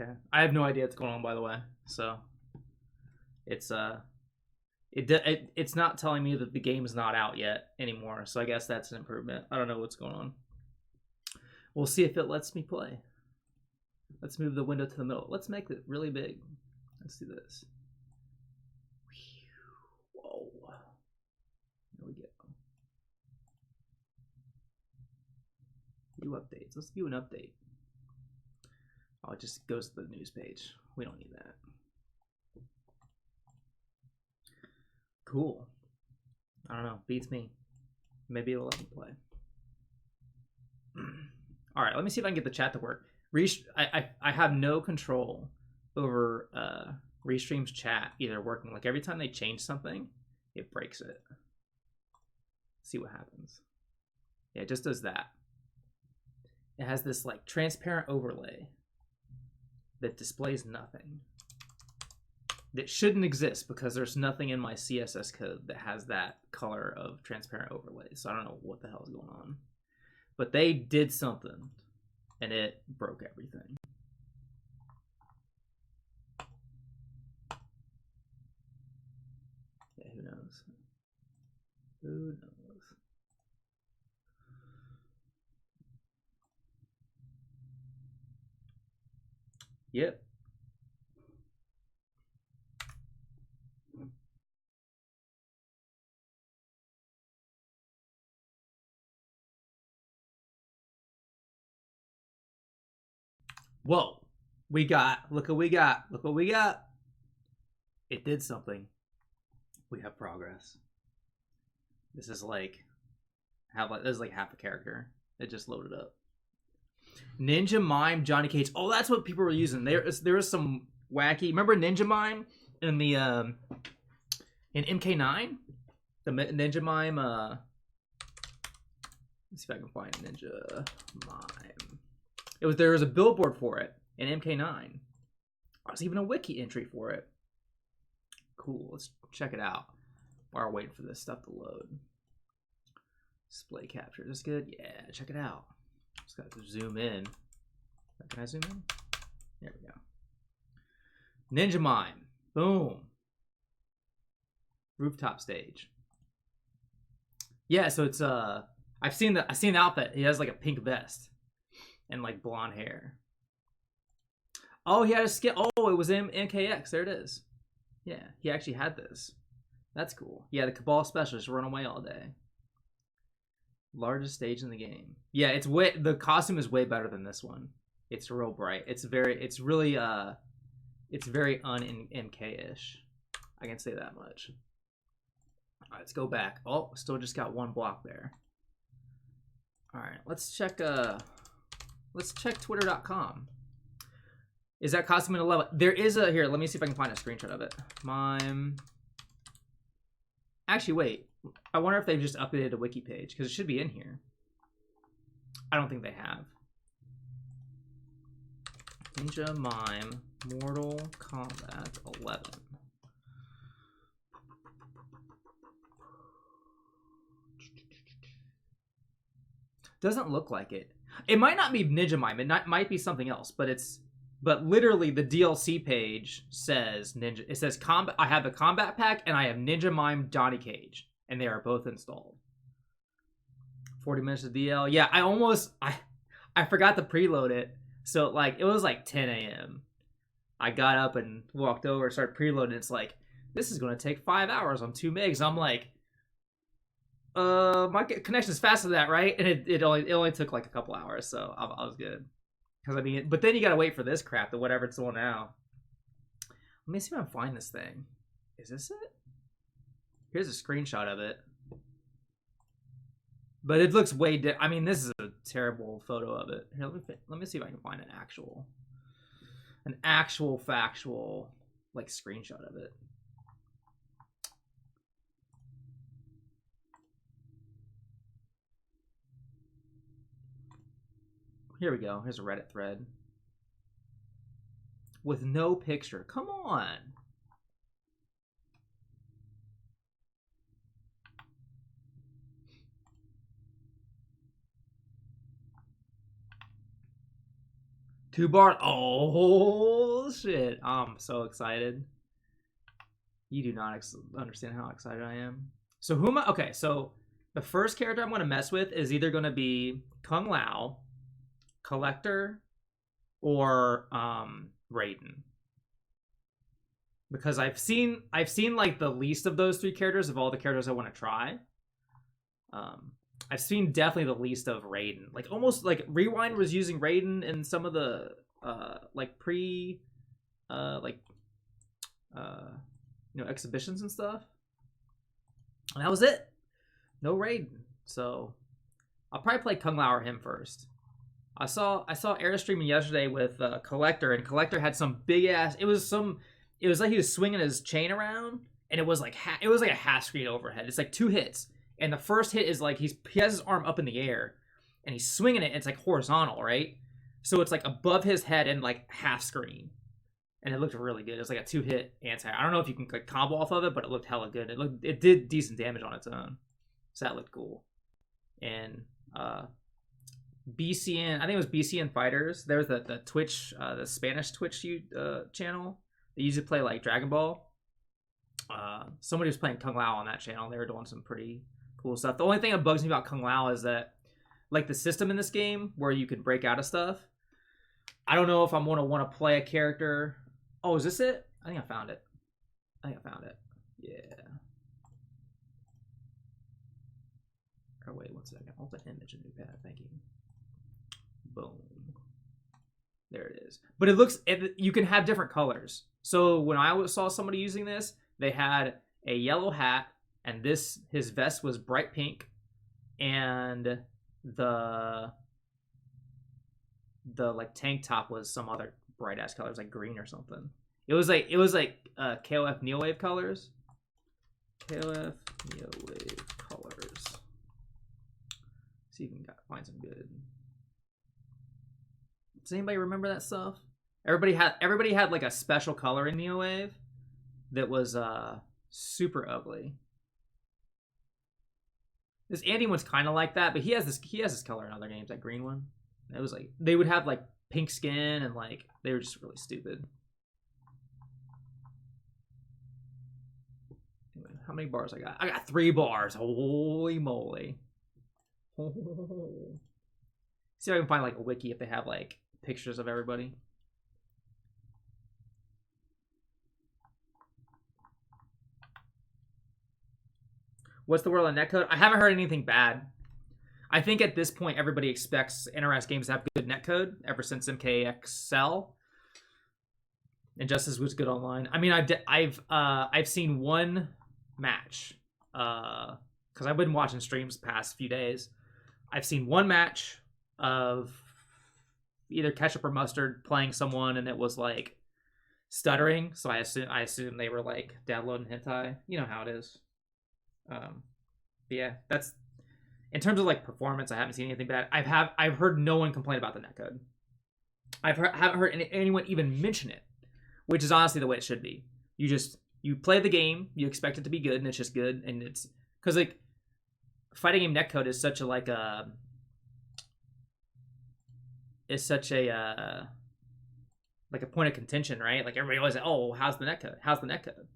Okay. I have no idea what's going on, by the way. So it's it's not telling me that the game's not out yet anymore. So I guess that's an improvement. I don't know what's going on. We'll see if it lets me play. Let's move the window to the middle. Let's make it really big. Let's do this. Whoa. There we go. View updates. Let's view an update. Oh, it just goes to the news page. We don't need that. Cool. I don't know. Beats me. Maybe it'll let me play. All right, let me see if I can get the chat to work. I have no control over Restream's chat either working. Like every time they change something, it breaks it. See what happens. Yeah, it just does that. It has this like transparent overlay that displays nothing. That shouldn't exist because there's nothing in my CSS code that has that color of transparent overlay. So I don't know what the hell is going on. But they did something and it broke everything. Yeah, who knows? Who knows? Yep. Whoa. Look what we got. Look what we got. It did something. We have progress. This is like half a character. It just loaded up. Ninja Mime, Johnny Cage. Oh, that's what people were using. There was some wacky. Remember Ninja Mime in the in MK9? The Ninja Mime. Let's see if I can find Ninja Mime. There was a billboard for it in MK9. There's even a wiki entry for it. Cool. Let's check it out while we're waiting for this stuff to load. Display capture. Is this good? Yeah, check it out. Just got to zoom in. Can I zoom in? There we go. Ninja Mime. Boom. Rooftop stage. Yeah, so it's I've seen the outfit. He has like a pink vest and like blonde hair. Oh, he had a skin. Oh, it was in MKX. There it is. Yeah, he actually had this. That's cool. Yeah, the Cabal Specialist run away all day. Largest stage in the game. Yeah, the costume is way better than this one. It's real bright. It's very un MK-ish. I can say that much. All right, let's go back. Oh, still just got one block there. All right, let's check twitter.com. Is that costume in 11? There is a, here, let me see if I can find a screenshot of it. Mime. Actually, wait. I wonder if they've just updated a wiki page, because it should be in here. I don't think they have. Ninja Mime Mortal Kombat 11. Doesn't look like it. It might not be Ninja Mime. It might be something else, but literally the DLC page says Ninja. It says combat. I have the combat pack and I have Ninja Mime Johnny Cage, and they are both installed. 40 minutes of DL. Yeah, I forgot to preload it. So like it was like 10 a.m. I got up and walked over, started preloading. It's like, this is gonna take 5 hours on 2 megs. I'm like, my connection's faster than that, right? And it only took like a couple hours, so I was good. Because I mean, but then you gotta wait for this crap to whatever it's doing now. Let me see if I can find this thing. Is this it? Here's a screenshot of it. But it looks way I mean, this is a terrible photo of it. Here, let me see if I can find an actual factual like screenshot of it. Here we go. Here's a Reddit thread. With no picture. Come on. 2 bars. Oh shit! I'm so excited. You do not understand how excited I am. So who am I? Okay, so the first character I'm going to mess with is either going to be Kung Lao, Collector, or Raiden. Because I've seen like the least of those 3 characters of all the characters I want to try. I've seen definitely the least of Raiden. Like almost like Rewind was using Raiden in some of the like pre exhibitions and stuff. And that was it. No Raiden. So I'll probably play Kung Lao or him first. I saw Air streaming yesterday with Collector, and Collector had some big ass. It was like he was swinging his chain around, and it was like a half screen overhead. It's like 2 hits, and the first hit is like he has his arm up in the air, and he's swinging it. And it's like horizontal, right? So it's like above his head and like half screen, and it looked really good. It was like a 2-hit anti. I don't know if you can like combo off of it, but it looked hella good. It did decent damage on its own, so that looked cool. And BCN, I think it was BCN Fighters. There's the Twitch, the Spanish Twitch channel. They usually play like Dragon Ball. Somebody was playing Kung Lao on that channel. They were doing some pretty cool stuff. The only thing that bugs me about Kung Lao is that, like, the system in this game where you can break out of stuff. I don't know if I'm gonna want to play a character. Oh, is this it? I think I found it. Yeah. Oh wait, one second. Hold the image in new pad. Thank you. Boom. There it is. But it looks. You can have different colors. So when I saw somebody using this, they had a yellow hat, and his vest was bright pink, and the like tank top was some other bright ass colors, like green or something. It was like KOF Neowave colors. KOF Neowave colors. See if you can find some good. Does anybody remember that stuff? Everybody had like a special color in Neowave that was super ugly. This Andy one's kind of like that, but he has this color in other games, that green one. It was like they would have like pink skin, and like they were just really stupid. Anyway, how many bars I got? I got 3 bars. Holy moly. See if I can find like a wiki if they have like pictures of everybody. What's the word on netcode? I haven't heard anything bad. I think at this point everybody expects NRS games to have good netcode ever since MKXL. Injustice was good online. I mean, I've seen one match because I've been watching streams the past few days. I've seen one match of either Ketchup or Mustard playing someone, and it was like stuttering. So I assume they were like downloading hentai. You know how it is. But yeah, that's in terms of like performance. I haven't seen anything bad. I've heard no one complain about the netcode. Haven't heard anyone even mention it, which is honestly the way it should be. You play the game, you expect it to be good, and it's just good. And it's because like fighting game netcode is such a like a point of contention, right? Like everybody always say, "Oh, how's the netcode? How's the netcode?"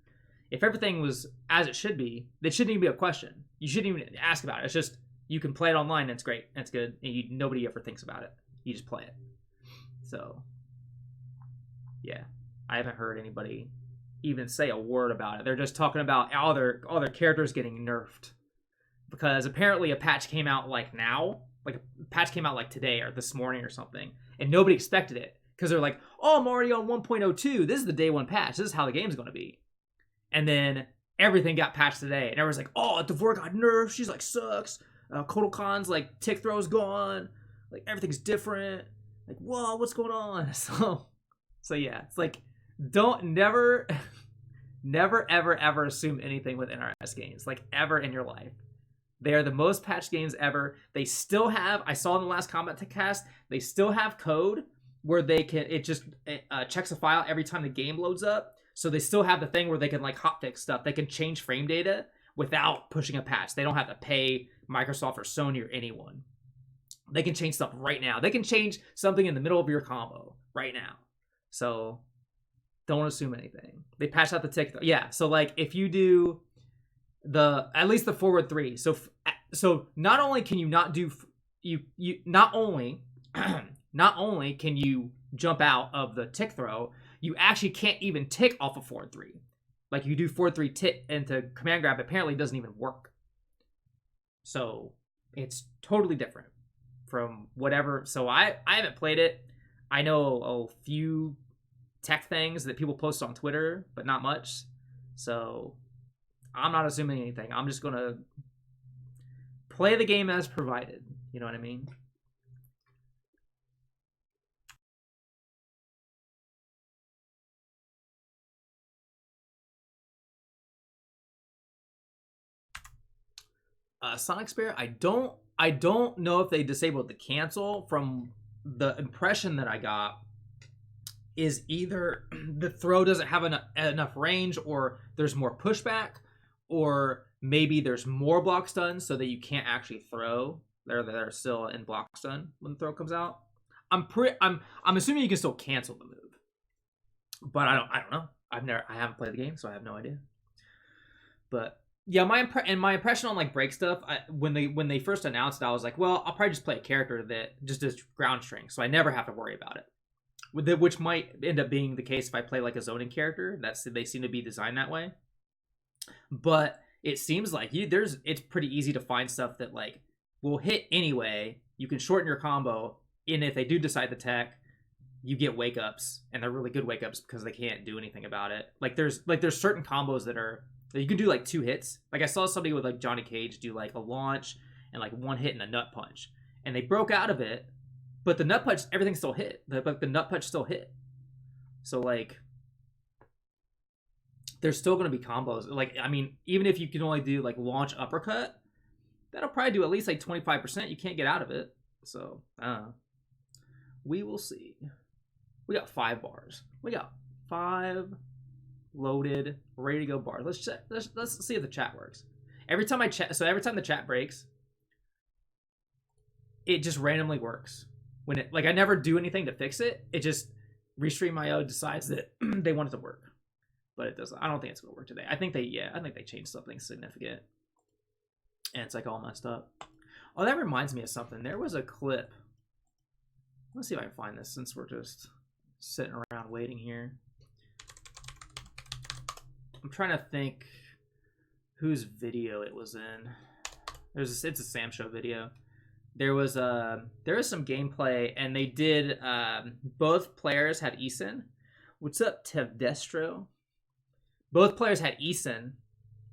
If everything was as it should be, that shouldn't even be a question. You shouldn't even ask about it. It's just you can play it online, and it's great, and it's good, and nobody ever thinks about it. You just play it. So, yeah, I haven't heard anybody even say a word about it. They're just talking about all their characters getting nerfed because apparently a patch came out like now, like a patch came out like today or this morning or something, and nobody expected it because they're like, "Oh, I'm already on 1.02. This is the day one patch. This is how the game's going to be." And then everything got patched today, and everyone's like, "Oh, Devore got nerfed. She's like sucks. Kodokan's like tick throw's gone. Like everything's different. Like, whoa, what's going on?" So yeah, it's like never ever assume anything with NRS games, like ever in your life. They are the most patched games ever. They still have, I saw in the last Kombat cast, they still have code where it just checks a file every time the game loads up. So they still have the thing where they can like hotfix stuff. They can change frame data without pushing a patch. They don't have to pay Microsoft or Sony or anyone. They can change stuff right now. They can change something in the middle of your combo right now. So don't assume anything. They patched out the tick. Yeah. So like if you do at least the forward 3. So not only can you not do not only can you jump out of the tick throw, you actually can't even tick off of forward 3. Like you do forward 3 tick into command grab, apparently it doesn't even work. So it's totally different from whatever. So I haven't played it. I know a few tech things that people post on Twitter, but not much. So I'm not assuming anything. I'm just going to play the game as provided. You know what I mean? Sonic Spirit, I don't know if they disabled the cancel. From the impression that I got is either the throw doesn't have enough range, or there's more pushback, or maybe there's more block stun so that you can't actually throw. They're still in block stun when the throw comes out. I'm assuming you can still cancel the move, but I don't know. I haven't played the game, so I have no idea. But yeah, my impression on like break stuff, when they first announced it, I was like, well, I'll probably just play a character that just does ground string, so I never have to worry about it. Which might end up being the case if I play like a zoning character. They seem to be designed that way. But it seems like it's pretty easy to find stuff that like will hit anyway. You can shorten your combo, and if they do decide to tech, you get wake ups, and they're really good wake ups because they can't do anything about it. Like there's certain combos that you can do like 2 hits. Like I saw somebody with like Johnny Cage do like a launch and like 1 hit and a nut punch, and they broke out of it, but the nut punch, everything still hit. But the nut punch still hit. So like, there's still going to be combos. Like, I mean, even if you can only do like launch uppercut, that'll probably do at least like 25%. You can't get out of it. So we will see. We got 5 bars. We got 5 loaded, ready to go bars. Let's check. Let's see if the chat works. Every time the chat breaks, it just randomly works. When it, like, I never do anything to fix it. It just Restream.io decides that they want it to work, but it doesn't. I don't think it's gonna work today. I think they changed something significant, and it's like all messed up. Oh, that reminds me of something. There was a clip. Let's see if I can find this since we're just sitting around waiting here. I'm trying to think whose video it was in. It's a Sam Show video. There was some gameplay, and they did both players had Eason. What's up, Tevdestro? Both players had Eason,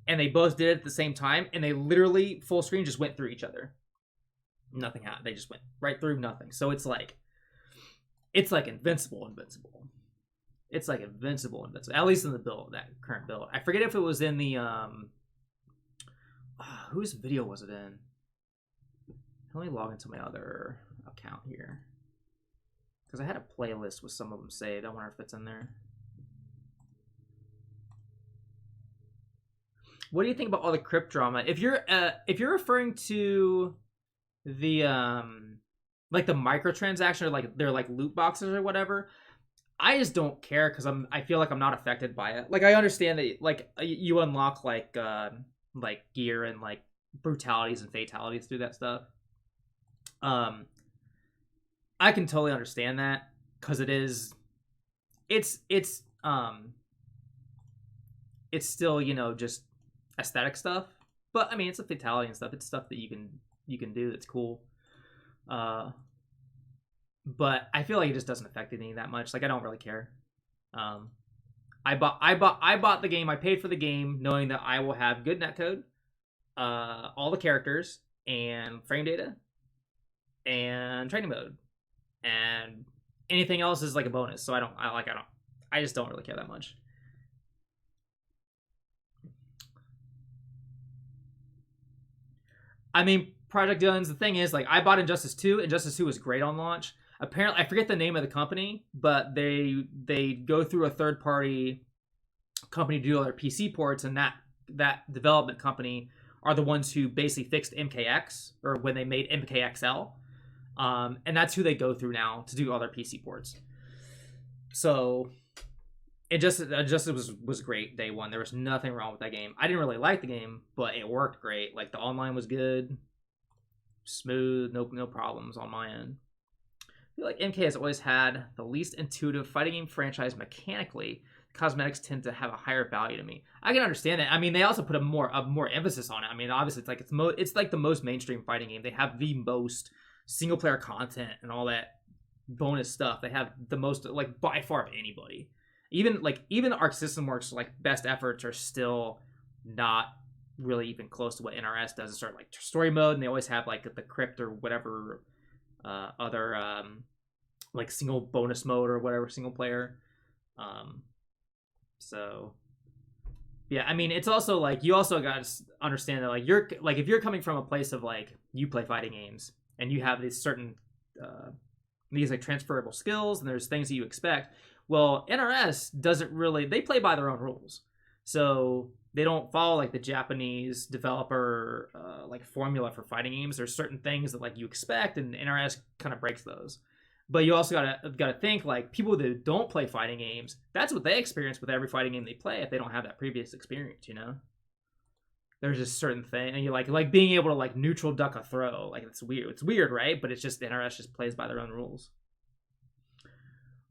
and they both did it at the same time, and they literally full screen just went through each other. Nothing happened. They just went right through nothing. So it's like invincible. It's like invincible. At least in the build, that current build. I forget if it was in the whose video was it in? Let me log into my other account here, because I had a playlist with some of them saved. I wonder if it's in there. What do you think about all the crypt drama? If you're referring to the like the microtransaction, or like they're like loot boxes or whatever, I just don't care, because I feel like I'm not affected by it. Like I understand that like you unlock like gear and like brutalities and fatalities through that stuff. I can totally understand that, because it's still, you know, just aesthetic stuff. But I mean, it's a fatality and stuff. It's stuff that you can do that's cool. But I feel like it just doesn't affect anything that much. Like I don't really care. I bought the game. I paid for the game knowing that I will have good netcode, all the characters, and frame data, and training mode, and anything else is like a bonus. So I just don't really care that much. I mean, Project Guns, the thing is, like, I bought Injustice 2. Injustice 2 was great on launch. Apparently, I forget the name of the company, but they go through a third-party company to do all their PC ports, and that development company are the ones who basically fixed MKX, or when they made MKXL. And that's who they go through now to do all their PC ports. So it just was great day one. There was nothing wrong with that game. I didn't really like the game, but it worked great. Like the online was good, smooth, no problems on my end. I feel like MK has always had the least intuitive fighting game franchise mechanically. Cosmetics tend to have a higher value to me. I can understand that. I mean, they also put a more emphasis on it. I mean, obviously, it's like the most mainstream fighting game. They have the most single player content and all that bonus stuff. They have the most, like, by far of anybody. Even Arc System Works like best efforts are still not really even close to what NRS does. It's sort of like story mode, and they always have like the crypt or whatever other like single bonus mode or whatever single player. So yeah, I mean, it's also like you also got to understand that like you're like if you're coming from a place of like you play fighting games and you have these certain these like transferable skills and there's things that you expect. Well, NRS doesn't really, they play by their own rules. So they don't follow like the Japanese developer like formula for fighting games. There's certain things that like you expect, and NRS kind of breaks those. But you also gotta think like people that don't play fighting games, that's what they experience with every fighting game they play if they don't have that previous experience, you know? There's just certain thing, and you like being able to like neutral duck a throw. Like it's weird. It's weird, right? But it's just NRS just plays by their own rules.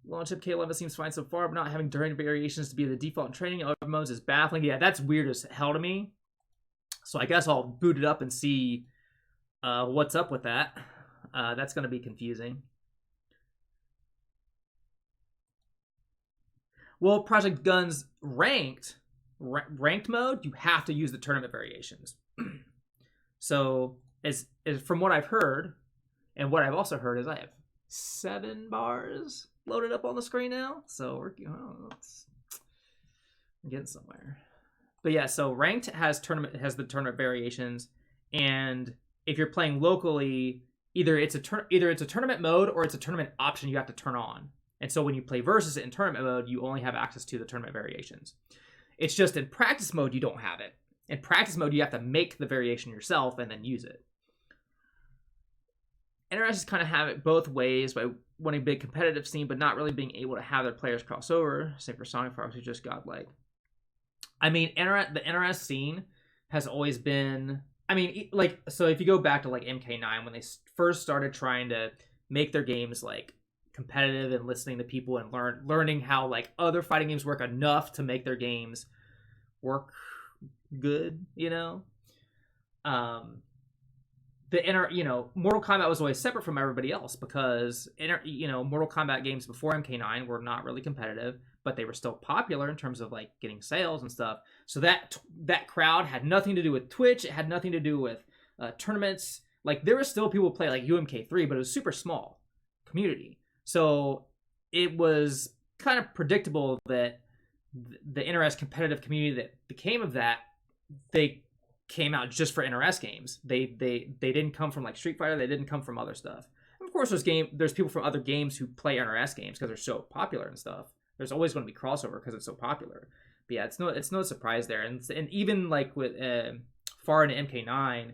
Launch MK11 seems fine so far, but not having during variations to be the default in training other modes is baffling. Yeah, that's weird as hell to me. So I guess I'll boot it up and see what's up with that. That's going to be confusing. Well, Project Gun's ranked mode, you have to use the tournament variations. So as from what I've heard, and what I've also heard is I have 7 bars loaded up on the screen now, so we're getting somewhere. But yeah, so ranked has the tournament variations, and if you're playing locally, either it's a tournament mode or it's a tournament option you have to turn on. And so when you play versus it in tournament mode, you only have access to the tournament variations. It's just in practice mode you don't have it. In practice mode you have to make the variation yourself and then use it. NRS kind of have it both ways by wanting a big competitive scene, but not really being able to have their players cross over. Same for Sonic Fox, who just got like... I mean, the NRS scene has always been... I mean, like, so if you go back to like MK9, when they first started trying to make their games like competitive and listening to people and learning how like other fighting games work enough to make their games work good, you know? Mortal Kombat was always separate from everybody else because Mortal Kombat games before MK9 were not really competitive, but they were still popular in terms of like getting sales and stuff. So that crowd had nothing to do with Twitch. It had nothing to do with tournaments. Like there were still people who play like UMK3, but it was super small community. So it was kind of predictable that the NRS competitive community that became of that, they came out just for NRS games. They didn't come from like Street Fighter. They didn't come from other stuff. And of course, there's people from other games who play NRS games because they're so popular and stuff. There's always going to be crossover because it's so popular. But yeah, it's no surprise there. And even like with far into MK9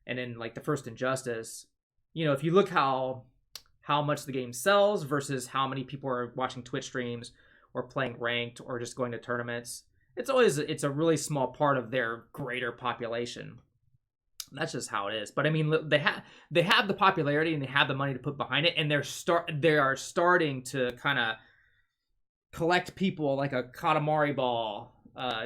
and then like the first Injustice, if you look how much the game sells versus how many people are watching Twitch streams or playing ranked or just going to tournaments, it's a really small part of their greater population. That's just how it is. But I mean, they have the popularity and they have the money to put behind it, and they are starting to kind of collect people like a Katamari ball,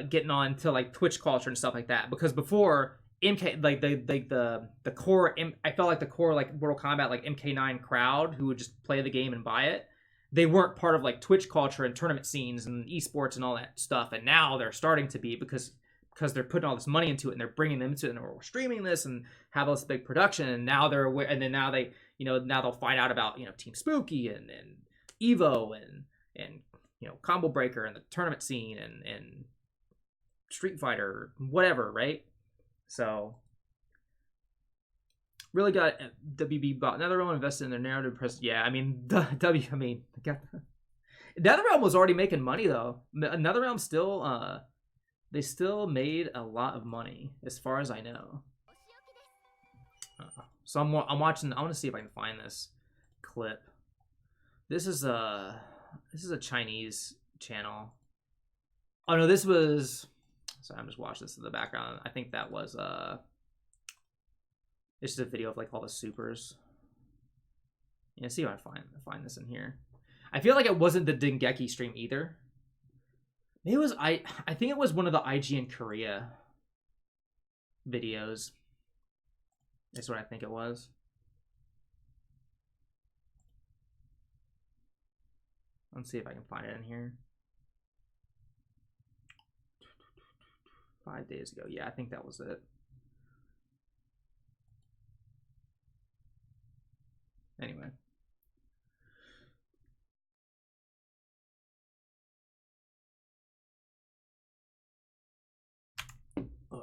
getting on to like Twitch culture and stuff like that. Because before MK, like the core, I felt like the core like Mortal Kombat like MK9 crowd who would just play the game and buy it, they weren't part of like Twitch culture and tournament scenes and esports and all that stuff. And now they're starting to be because they're putting all this money into it and they're bringing them into it and we're streaming this and have all this big production. And now they're aware, and then now they, now they'll find out about, Team Spooky and Evo and Combo Breaker and the tournament scene and Street Fighter, whatever, right? So really got WB bought NetherRealm, invested in their narrative press. Yeah, I mean, NetherRealm was already making money though. NetherRealm still, they still made a lot of money as far as I know. So I'm watching. I want to see if I can find this clip. This is a Chinese channel. Oh no, this was. So I'm just watching this in the background. I think that was it's just a video of like all the supers. Yeah, see if I find this in here. I feel like it wasn't the Dengeki stream either. Maybe it was I think it was one of the IGN Korea videos. That's what I think it was. Let's see if I can find it in here. 5 days ago. Yeah, I think that was it. Anyway. Ugh.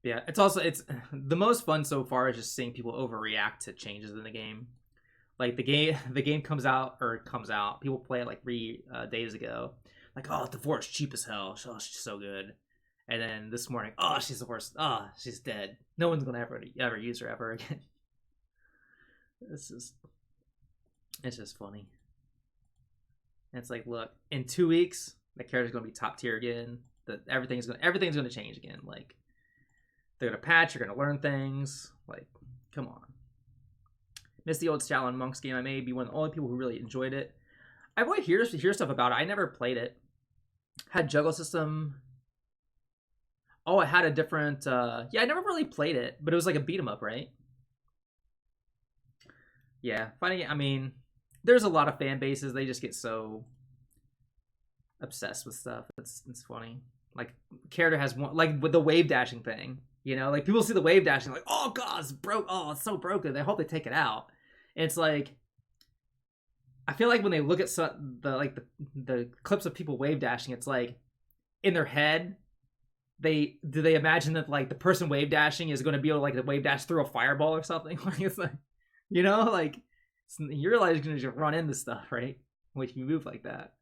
Yeah, it's the most fun so far is just seeing people overreact to changes in the game. Like the game comes out. People play it like 3 days ago. Like, oh, the force cheap as hell. Oh, she's so good. And then this morning, oh, she's the worst. Oh, she's dead. No one's gonna ever use her ever again. It's just funny. And it's like, look, in 2 weeks, the character's gonna be top tier again. Everything's gonna change again. Like, they're gonna patch. You're gonna learn things. Like, come on. Miss the old Shaolin Monks game. I may be one of the only people who really enjoyed it. I would hear stuff about it. I never played it. Had juggle system. Oh, it had a different. Yeah, I never really played it, but it was like a beat 'em up, right? Yeah, finding it. I mean, there's a lot of fan bases. They just get so obsessed with stuff. It's funny. Like, character has one, like with the wave dashing thing. You know, like people see the wave dashing, like, oh god, it's broke. Oh, it's so broken. They hope they take it out. And it's like, I feel like when they look at the clips of people wave dashing, it's like in their head, they imagine that like the person wave dashing is going to be able to like wave dash through a fireball or something. Like, it's like, you know, like you realize you're going to just run into stuff, right? When you move like that.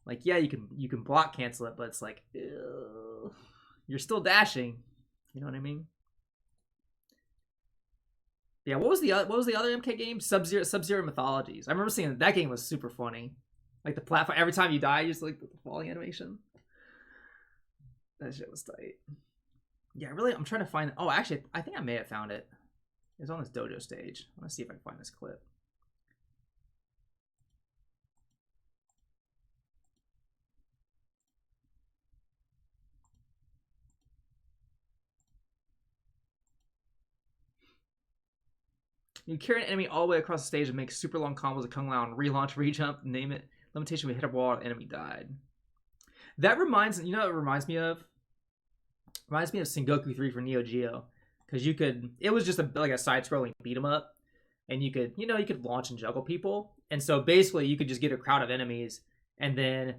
Like, yeah, you can block cancel it, but it's like, ew, you're still dashing. You know what I mean? Yeah, what was the other MK game? Sub-Zero Mythologies. I remember seeing that game was super funny. Like the platform, every time you die, you just like the falling animation. That shit was tight. Yeah, really, I'm trying to find. Oh, actually, I think I may have found it. It's on this dojo stage. Let's see if I can find this clip. You carry an enemy all the way across the stage and make super long combos of Kung Lao and relaunch, rejump, name it. Limitation, we hit a wall, and enemy died. That reminds me of? Reminds me of Sengoku 3 for Neo Geo. Because it was just like a side-scrolling beat 'em up. And you could launch and juggle people. And so basically you could just get a crowd of enemies and then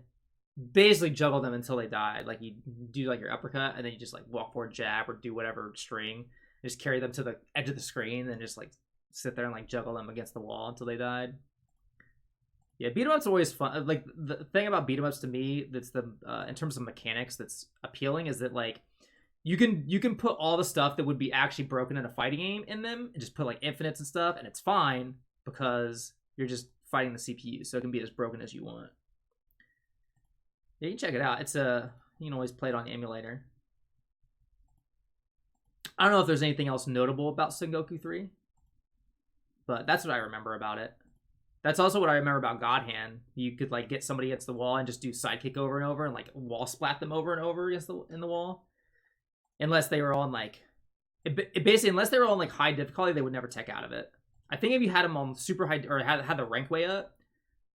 basically juggle them until they died. Like you do like your uppercut and then you just like walk forward jab or do whatever string. Just carry them to the edge of the screen and just like sit there and like juggle them against the wall until they died. Yeah, beat 'em ups are always fun. Like the thing about beat 'em ups to me that's in terms of mechanics that's appealing is that like you can put all the stuff that would be actually broken in a fighting game in them and just put like infinites and stuff and it's fine because you're just fighting the CPU, so it can be as broken as you want. Yeah, you can check it out. You can always play it on the emulator. I don't know if there's anything else notable about Sengoku 3, but that's what I remember about it. That's also what I remember about God Hand. You could like get somebody against the wall and just do sidekick over and over and like wall splat them over and over in the wall. Unless they were on like, basically unless they were on like high difficulty, they would never tech out of it. I think if you had them on super high or had the rank way up,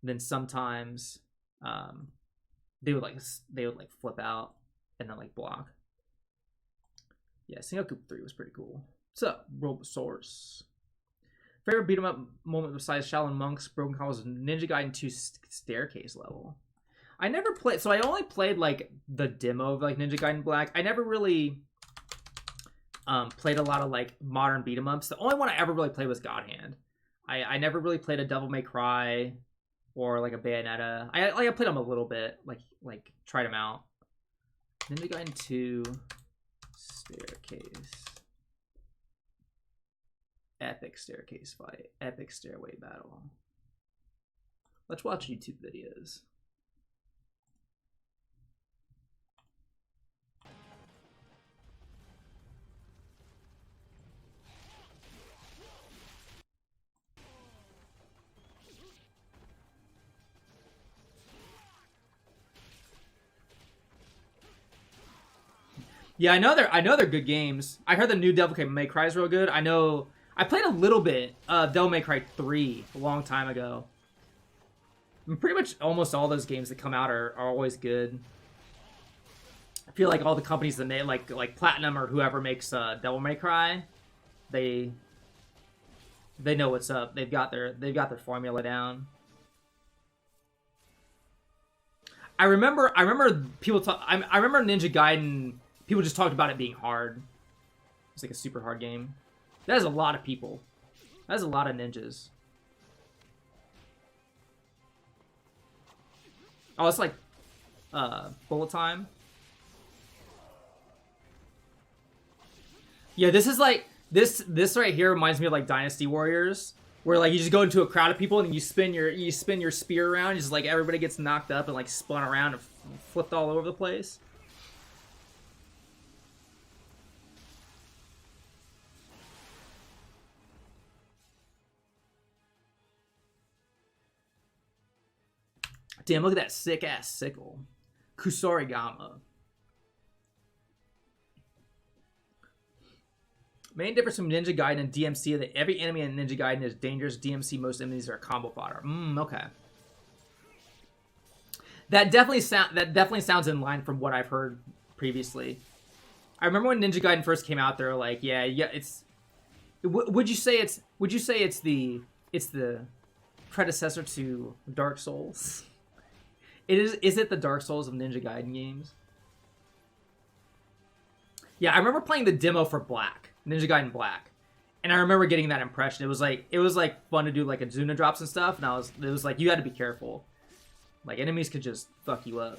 then sometimes they would like flip out and then like block. Yeah, Sengoku 3 was pretty cool. So, Robosaurus. Favorite beat 'em up moment besides Shaolin Monks, Broken Combos, Ninja Gaiden 2 staircase level. I never played, so I only played like the demo of like Ninja Gaiden Black. I never really played a lot of like modern beat 'em ups. The only one I ever really played was God Hand. I never really played a Devil May Cry or like a Bayonetta. I played them a little bit, like tried them out. Ninja Gaiden 2 staircase. Epic staircase fight. Epic stairway battle. Let's watch YouTube videos. Yeah, I know they're good games. I heard the new Devil May Cry is real good. I know I played a little bit of Devil May Cry 3 a long time ago. And pretty much almost all those games that come out are always good. I feel like all the companies that make like Platinum or whoever makes Devil May Cry, they know what's up. They've got their formula down. I remember people talk. I remember Ninja Gaiden. People just talked about it being hard. It's like a super hard game. That is a lot of people. That is a lot of ninjas. Oh, it's like bullet time. Yeah, this is like this right here reminds me of like Dynasty Warriors, where like you just go into a crowd of people and you spin your spear around, just like everybody gets knocked up and like spun around and flipped all over the place. Damn, look at that sick-ass sickle. Kusarigama. Main difference from Ninja Gaiden and DMC is that every enemy in Ninja Gaiden is dangerous. DMC, most enemies are combo fodder. Okay. That definitely sounds in line from what I've heard previously. I remember when Ninja Gaiden first came out, they were like, yeah, it's... Would you say it's the predecessor to Dark Souls? Is it the Dark Souls of Ninja Gaiden games? Yeah, I remember playing the demo for Black, Ninja Gaiden Black, and I remember getting that impression. It was like fun to do like Azuna drops and stuff, and it was like you had to be careful. Like enemies could just fuck you up.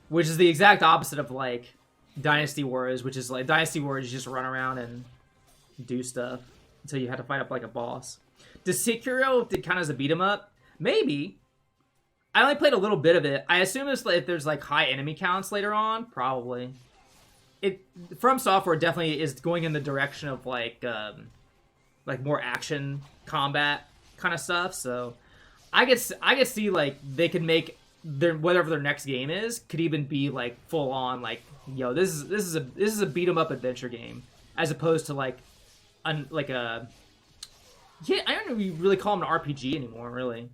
Which is the exact opposite of like Dynasty Warriors, which is like Dynasty Warriors you just run around and do stuff until you have to fight up like a boss. Does Sekiro did kind of as a beat 'em up? Maybe. I only played a little bit of it. I assume if there's like high enemy counts later on, probably. From Software definitely is going in the direction of like more action combat kind of stuff. So I could see like they could make whatever their next game is could even be like full on like, yo, this is a beat 'em up adventure game as opposed to like a. Yeah, I don't know if you really call them an RPG anymore, really.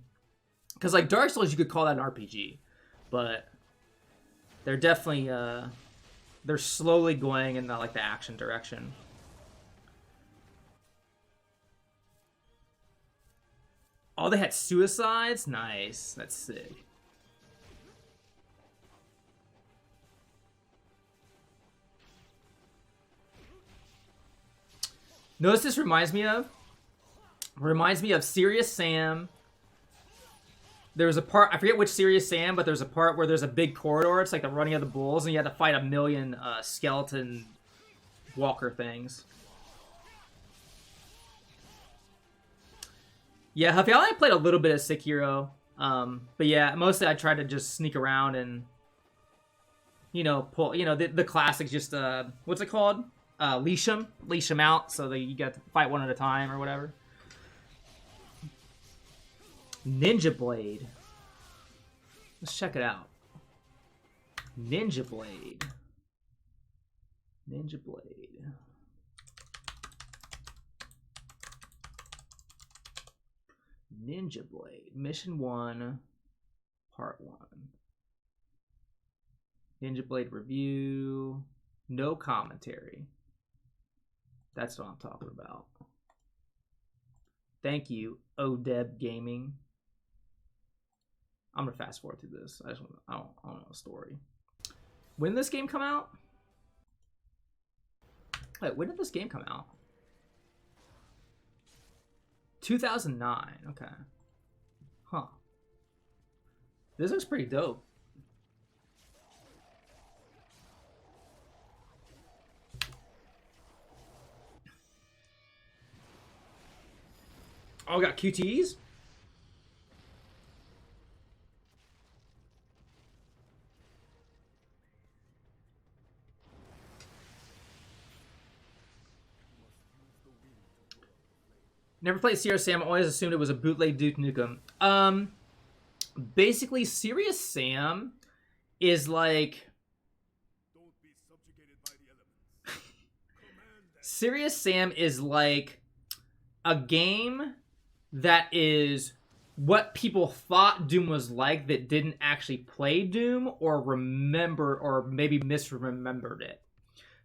Because, like, Dark Souls, you could call that an RPG. But they're definitely, they're slowly going in, the action direction. Oh, they had suicides? Nice. That's sick. Notice this reminds me of? Reminds me of Serious Sam. There's a part, I forget which Serious Sam, but there's a part where there's a big corridor. It's like the running of the bulls, and you have to fight a million skeleton walker things. Yeah, Huffy, I only played a little bit of Sekiro. But yeah, mostly I tried to just sneak around and, pull, the classics, just, what's it called? Leash them out so that you get to fight one at a time or whatever. Ninja Blade. Let's check it out. Ninja Blade. Ninja Blade. Ninja Blade. Mission 1, Part 1. Ninja Blade review. No commentary. That's what I'm talking about. Thank you, Odeb Gaming. I'm gonna fast forward through this. I don't know the story. When did this game come out? Wait, when did this game come out? 2009. Okay. Huh. This looks pretty dope. Oh, we got QTEs? Never played Serious Sam. Always assumed it was a bootleg Duke Nukem. Basically, Serious Sam is like... Serious Sam is like a game that is what people thought Doom was like that didn't actually play Doom or remember or maybe misremembered it.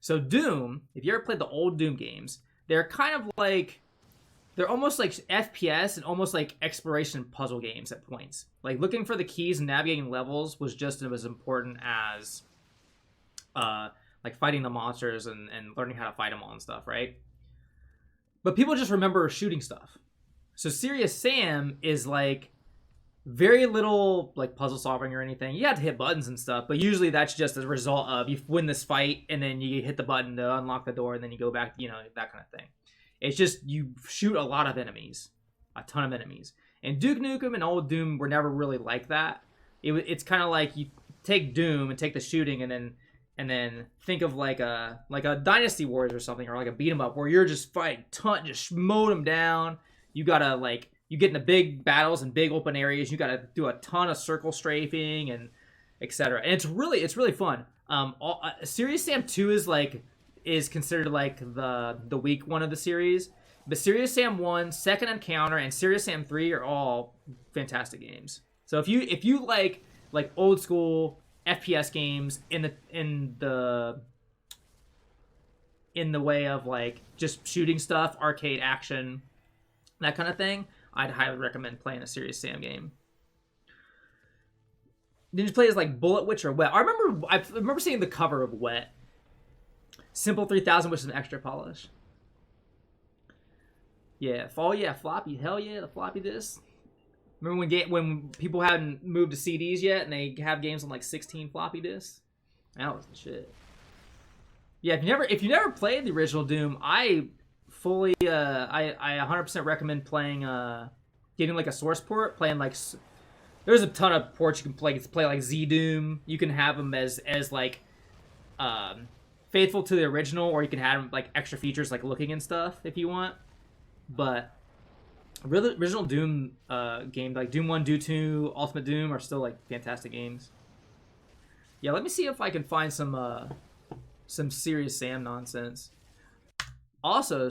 So Doom, if you ever played the old Doom games, they're kind of like... They're almost like FPS and almost like exploration puzzle games at points. Like looking for the keys and navigating levels was just as important as like fighting the monsters and learning how to fight them all and stuff, right? But people just remember shooting stuff. So Serious Sam is like very little like puzzle solving or anything. You have to hit buttons and stuff, but usually that's just as a result of you win this fight and then you hit the button to unlock the door and then you go back, you know, that kind of thing. It's just you shoot a lot of enemies, a ton of enemies. And Duke Nukem and old Doom were never really like that. It's kind of like you take Doom and take the shooting and then think of like a Dynasty Wars or something, or like a beat 'em up where you're just fighting just mow them down. You gotta like you get into big battles and big open areas. You gotta do a ton of circle strafing and etc. And it's really fun. Serious Sam 2 is considered like the weak one of the series, but Serious Sam 1, Second Encounter, and Serious Sam 3 are all fantastic games. So if you like old school FPS games in the way of like just shooting stuff, arcade action, that kind of thing, I'd highly recommend playing a Serious Sam game. Did you play as like Bullet Witch or Wet? I remember seeing the cover of Wet. Simple 3000 with some extra polish. Yeah, floppy. Hell yeah, the floppy disk. Remember when people hadn't moved to CDs yet and they have games on like 16 floppy disks? That was the shit. Yeah, if you never played the original Doom, I fully I 100% recommend playing getting like a source port, playing like there's a ton of ports you can play. You can play like Z Doom. You can have them as like faithful to the original, or you can have like extra features like looking and stuff if you want. But original Doom games like Doom 1, Doom 2, Ultimate Doom are still like fantastic games. Yeah, let me see if I can find some Serious Sam nonsense. Also, the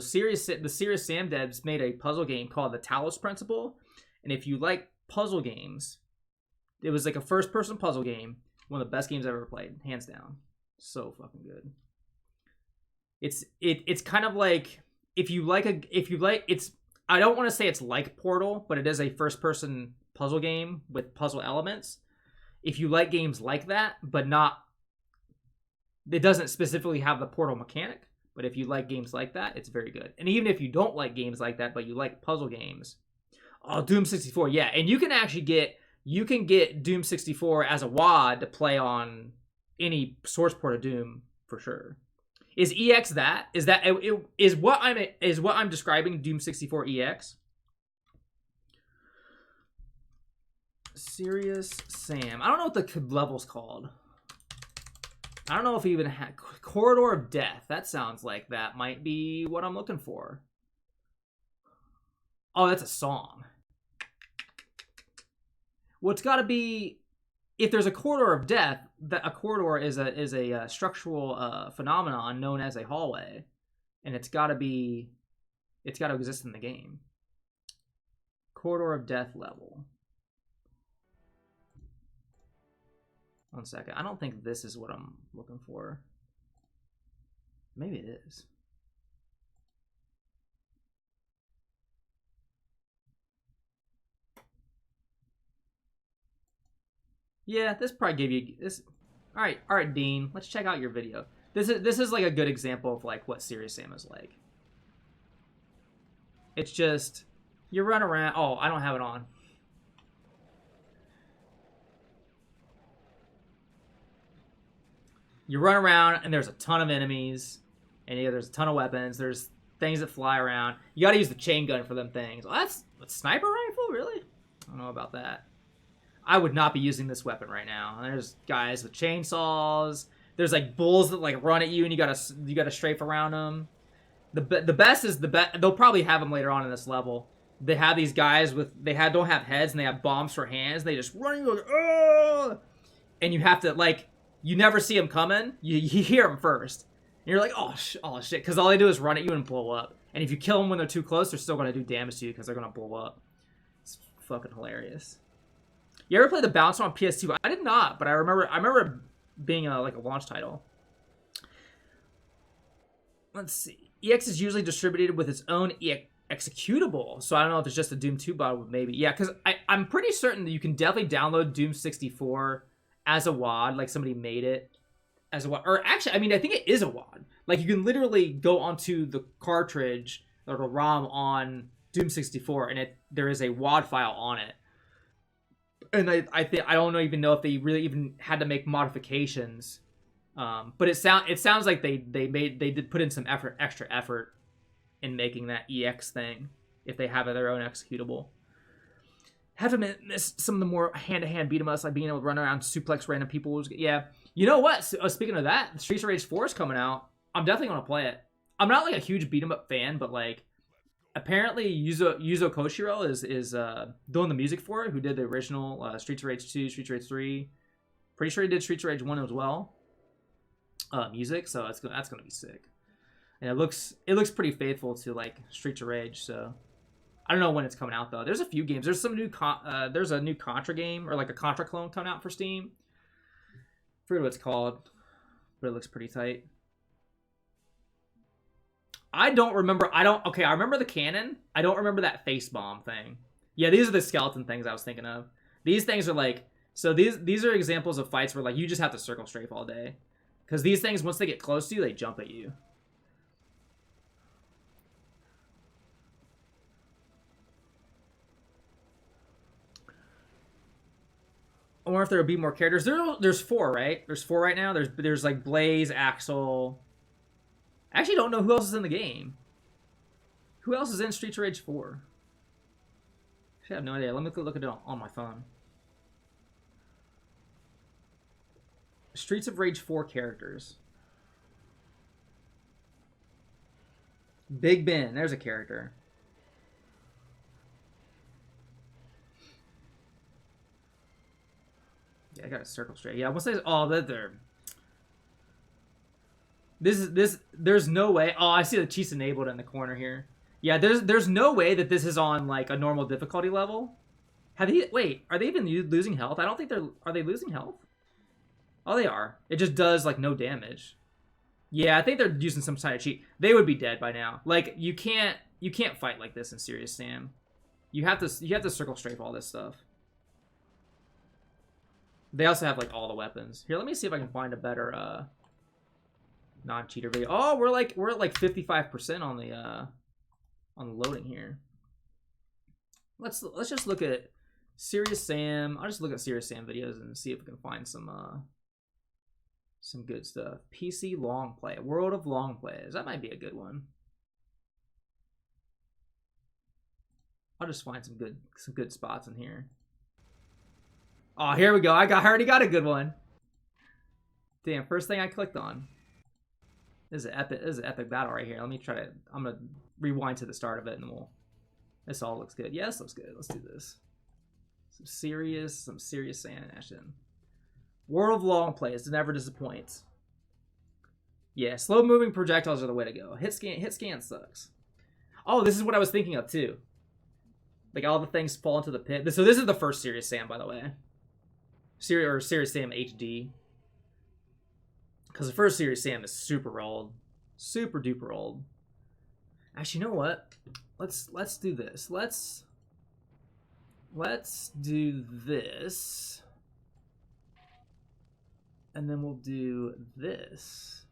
Serious Sam devs made a puzzle game called the Talos Principle, and if you like puzzle games, it was like a first-person puzzle game, one of the best games I've ever played, hands down. So fucking good. It's kind of like I don't want to say it's like Portal, but it is a first-person puzzle game with puzzle elements. If you like games like that, but it doesn't specifically have the Portal mechanic, but if you like games like that, it's very good. And even if you don't like games like that, but you like puzzle games, Doom 64, yeah, and you can actually get Doom 64 as a WAD to play on any source port of Doom for sure. Is EX that? Is what I'm describing Doom 64 EX? Serious Sam. I don't know what the level's called. I don't know if he even had Corridor of Death. That sounds like that might be what I'm looking for. Oh, that's a song. Well, it's got to be, if there's a corridor of death, that a corridor is a structural phenomenon known as a hallway, and it's got to exist in the game. Corridor of Death level. One second. I don't think this is what I'm looking for. Maybe it is. Yeah, this probably gave you this. All right, Dean. Let's check out your video. This is like a good example of like what Serious Sam is like. It's just you run around. Oh, I don't have it on. You run around and there's a ton of enemies, and there's a ton of weapons. There's things that fly around. You got to use the chain gun for them things. Well, that's a sniper rifle, really? I don't know about that. I would not be using this weapon right now. There's guys with chainsaws. There's like bulls that like run at you, and you gotta strafe around them. The best is they'll probably have them later on in this level. They have these guys with don't have heads and they have bombs for hands. They just run you like, oh! And you have to like you never see them coming. You hear them first. And you're like, oh shit, because all they do is run at you and blow up. And if you kill them when they're too close, they're still gonna do damage to you because they're gonna blow up. It's fucking hilarious. You ever play the Bouncer on PS2? I did not, but I remember being like a launch title. Let's see. EX is usually distributed with its own executable, so I don't know if it's just a Doom 2 bot, maybe. Yeah, because I'm pretty certain that you can definitely download Doom 64 as a WAD, like somebody made it as a WAD. Or actually, I mean, I think it is a WAD. Like, you can literally go onto the cartridge or the ROM on Doom 64, and there is a WAD file on it. And I don't even know if they really even had to make modifications. But it sounds like they did put in some extra effort in making that EX thing if they have their own executable. Have to miss some of the more hand-to-hand beat 'em ups, like being able to run around, suplex random people. Yeah, you know what? Speaking of that, Streets of Rage 4 is coming out. I'm definitely gonna play it. I'm not like a huge beat 'em up fan, but like apparently Yuzo Koshiro is doing the music for it. Who did the original Streets of Rage 2, Streets of Rage 3? Pretty sure he did Streets of Rage 1 as well. Music, so that's gonna be sick. And it looks pretty faithful to like Streets of Rage. So I don't know when it's coming out though. There's a few games. There's some new there's a new Contra game or like a Contra clone coming out for Steam. I forget what it's called, but it looks pretty tight. I remember the cannon. I don't remember that face bomb thing. Yeah, these are the skeleton things I was thinking of. These things are like, so these are examples of fights where like you just have to circle strafe all day. Because these things, once they get close to you, they jump at you. I wonder if there would be more characters. There's 4, right? There's 4 right now. There's like Blaze, Axel. I actually don't know who else is in the game. Who else is in Streets of Rage 4? I have no idea. Let me look at it on my phone. Streets of Rage 4 characters. Big Ben. There's a character. Yeah, I got a circle straight. Yeah, once they're... There's no way. Oh, I see the cheats enabled in the corner here. Yeah, there's no way that this is on like a normal difficulty level. Wait, are they even losing health? I don't think are they losing health? Oh, they are. It just does like no damage. Yeah, I think they're using some kind of cheat. They would be dead by now. Like you can't fight like this in Serious Sam. You have to circle strafe all this stuff. They also have like all the weapons. Here, let me see if I can find a better non-cheater video. Oh, we're at like 55% on the loading here. Let's just look at Serious Sam. I'll just look at Serious Sam videos and see if we can find some good stuff. PC long play, World of Long Plays. That might be a good one. I'll just find some good spots in here. Oh, here we go. I already got a good one. Damn, first thing I clicked on. This is an epic battle right here. Let me try to. I'm gonna rewind to the start of it, and this all looks good. Yeah, this looks good. Let's do this. Some serious Sam action. World of Long Plays never disappoints. Yeah, slow moving projectiles are the way to go. Hit scan sucks. Oh, this is what I was thinking of too. Like all the things fall into the pit. So this is the first Serious Sam, by the way. Serious Sam HD. Because the first Serious Sam is super old. Super duper old. Actually, you know what? Let's do this. Let's do this. And then we'll do this.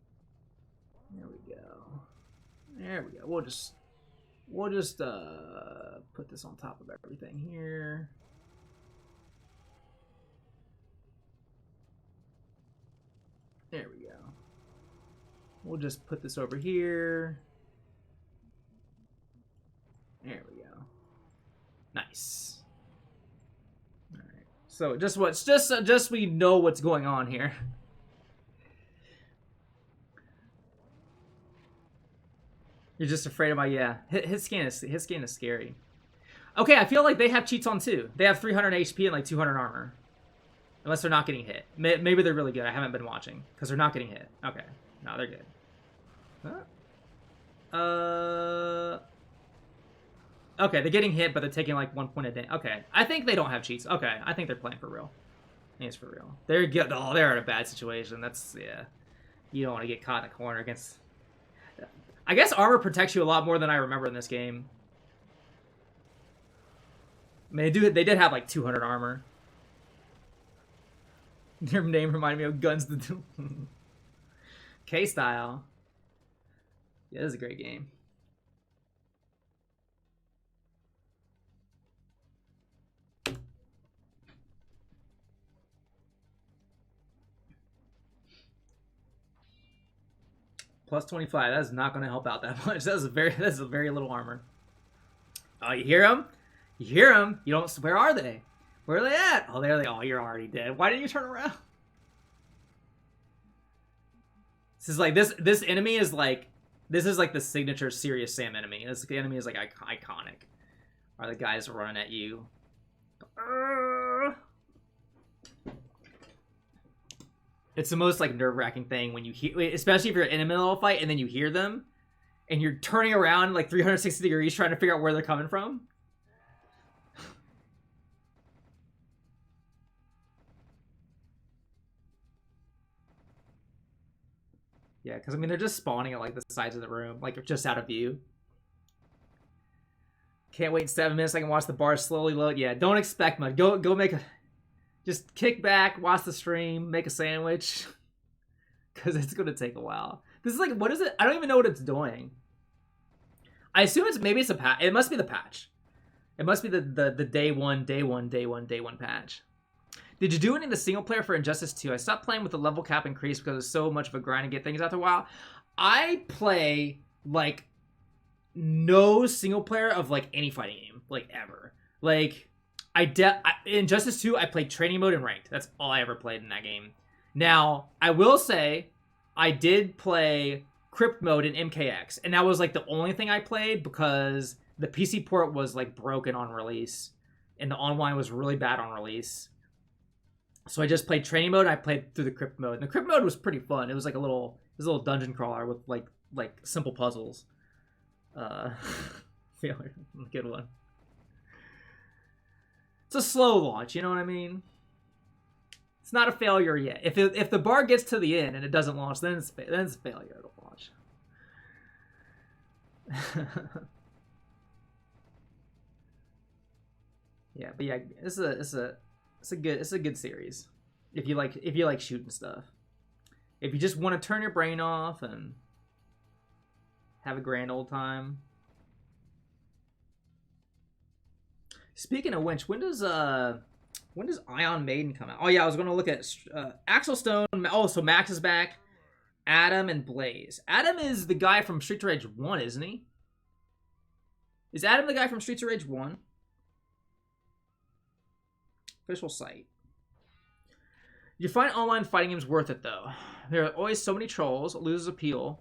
There we go. There we go. We'll just put this on top of everything here. There we go. We'll just put this over here. There we go. Nice. All right. So just we know what's going on here. You're just afraid of my His skin is scary. Okay, I feel like they have cheats on too. They have 300 HP and like 200 armor. Unless they're not getting hit. Maybe they're really good. I haven't been watching because they're not getting hit. Okay, no, they're good. Okay, they're getting hit, but they're taking like 1 point a day. Okay, I think they don't have cheats. Okay, I think they're playing for real. I think it's for real. They're good. Oh, they're in a bad situation. That's You don't want to get caught in a corner against. I guess armor protects you a lot more than I remember in this game. I mean, they did have like 200 armor. Their name reminded me of Guns to Do. K-Style. Yeah, this is a great game. Plus 25. That's not going to help out that much. That's a very little armor. Oh, you hear them? You hear them? You don't. Where are they? Where are they at? Oh, there they. Oh, you're already dead. Why didn't you turn around? This is like this enemy is like this is like the signature Serious Sam enemy. This enemy is like iconic. Are the guys running at you? It's the most like nerve-wracking thing when you hear, especially if you're in the middle of a fight and then you hear them, and you're turning around like 360 degrees trying to figure out where they're coming from. Yeah, because I mean they're just spawning at like the sides of the room, like just out of view. Can't wait 7 minutes. I can watch the bar slowly load. Yeah, don't expect much. Go make a. Just kick back, watch the stream, make a sandwich, because it's gonna take a while. This is like, what is it? I don't even know what it's doing. I assume maybe it's a patch. It must be the patch. It must be the day one patch. Did you do any of the single player for Injustice 2? I stopped playing with the level cap increase because it's so much of a grind to get things after a while. I play like no single player of like any fighting game, like ever. Like in Justice 2, I played training mode and ranked. That's all I ever played in that game. Now, I will say I did play crypt mode in MKX, and that was like the only thing I played because the PC port was like broken on release, and the online was really bad on release. So I just played training mode. And I played through the crypt mode, and the crypt mode was pretty fun. It was like a little dungeon crawler with like simple puzzles. Failure, good one. It's a slow launch, you know what I mean? It's not a failure yet. If the bar gets to the end and it doesn't launch, then it's a failure to launch. Yeah, but yeah, it's a good series. If you like shooting stuff. If you just want to turn your brain off and have a grand old time. Speaking of which, when does Ion Maiden come out? Oh yeah, I was going to look at Axel Stone. Oh, so Max is back. Adam and Blaze. Adam is the guy from Streets of Rage 1, isn't he? Is Adam the guy from Streets of Rage 1? Official site. You find online fighting games worth it though. There are always so many trolls. It loses appeal.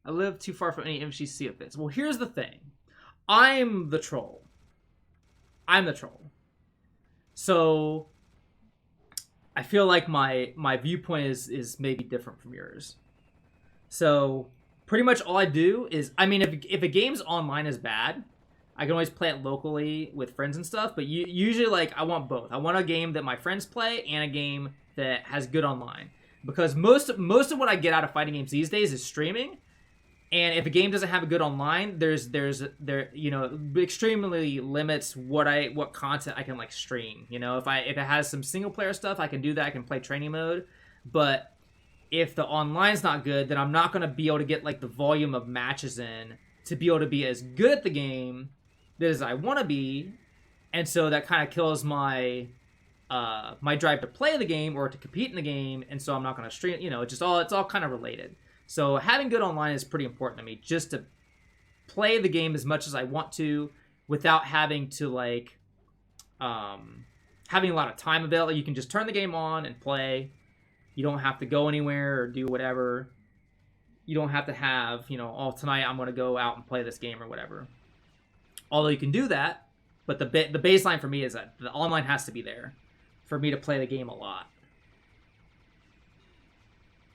I live too far from any MCC it fits. Well, here's the thing. I'm the troll. So I feel like my viewpoint is maybe different from yours. So pretty much all I do is, I mean, if a game's online is bad, I can always play it locally with friends and stuff, but usually like I want both. I want a game that my friends play and a game that has good online. Because most of what I get out of fighting games these days is streaming. And if a game doesn't have a good online, there extremely limits what content I can like stream. You know, if it has some single player stuff, I can do that. I can play training mode. But if the online's not good, then I'm not gonna be able to get like the volume of matches in to be able to be as good at the game as I want to be. And so that kind of kills my my drive to play the game or to compete in the game. And so I'm not gonna stream. You know, it's all kind of related. So having good online is pretty important to me, just to play the game as much as I want to without having to like having a lot of time available. You can just turn the game on and play. You don't have to go anywhere or do whatever. You don't have to have, you know, oh, tonight I'm going to go out and play this game or whatever. Although you can do that, but the baseline for me is that the online has to be there for me to play the game a lot.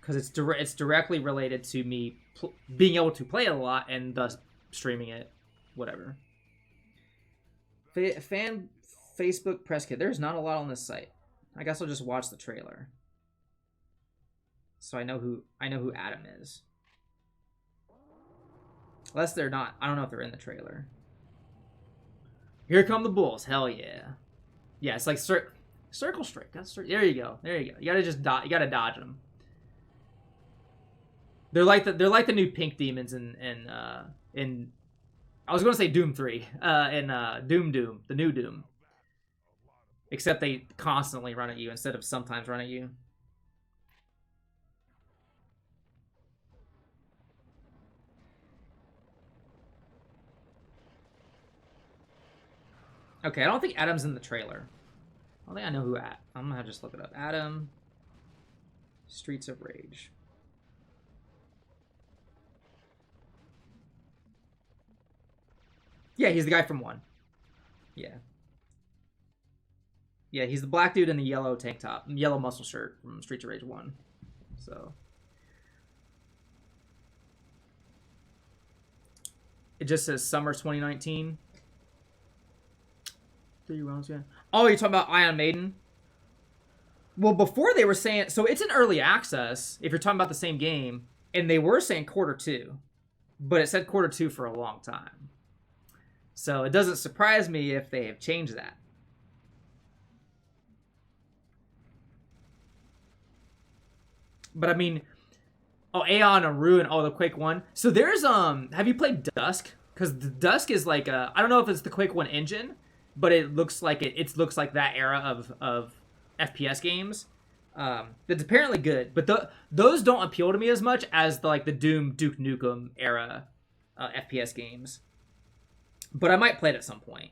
Because it's directly related to me being able to play it a lot and thus streaming it, whatever. Fan Facebook press kit. There's not a lot on this site. I guess I'll just watch the trailer, so I know who Adam is. Unless they're not. I don't know if they're in the trailer. Here come the Bulls. Hell yeah. Yeah, it's like circle strike. There you go. There you go. You gotta just you gotta dodge them. They're like the new pink demons in I was gonna say Doom 3 in Doom the new Doom. Except they constantly run at you instead of sometimes run at you. Okay, I don't think Adam's in the trailer. I don't think I know who I'm gonna have to just look it up. Adam, Streets of Rage. Yeah, he's the guy from 1. Yeah. Yeah, he's the black dude in the yellow tank top, yellow muscle shirt from Streets of Rage 1. So. It just says summer 2019. 3 rounds, yeah. Oh, you're talking about Iron Maiden? Well, before they were saying... So it's in early access, if you're talking about the same game. And they were saying Q2. But it said Q2 for a long time. So it doesn't surprise me if they have changed that. But I mean... Oh, Aeon and Ruin. Oh, the Quake 1. So there's... Have you played Dusk? Because the Dusk is like a... I don't know if it's the Quake 1 engine... But it looks like it looks like that era of FPS games. That's apparently good, but those don't appeal to me as much as the Doom Duke Nukem era FPS games. But I might play it at some point.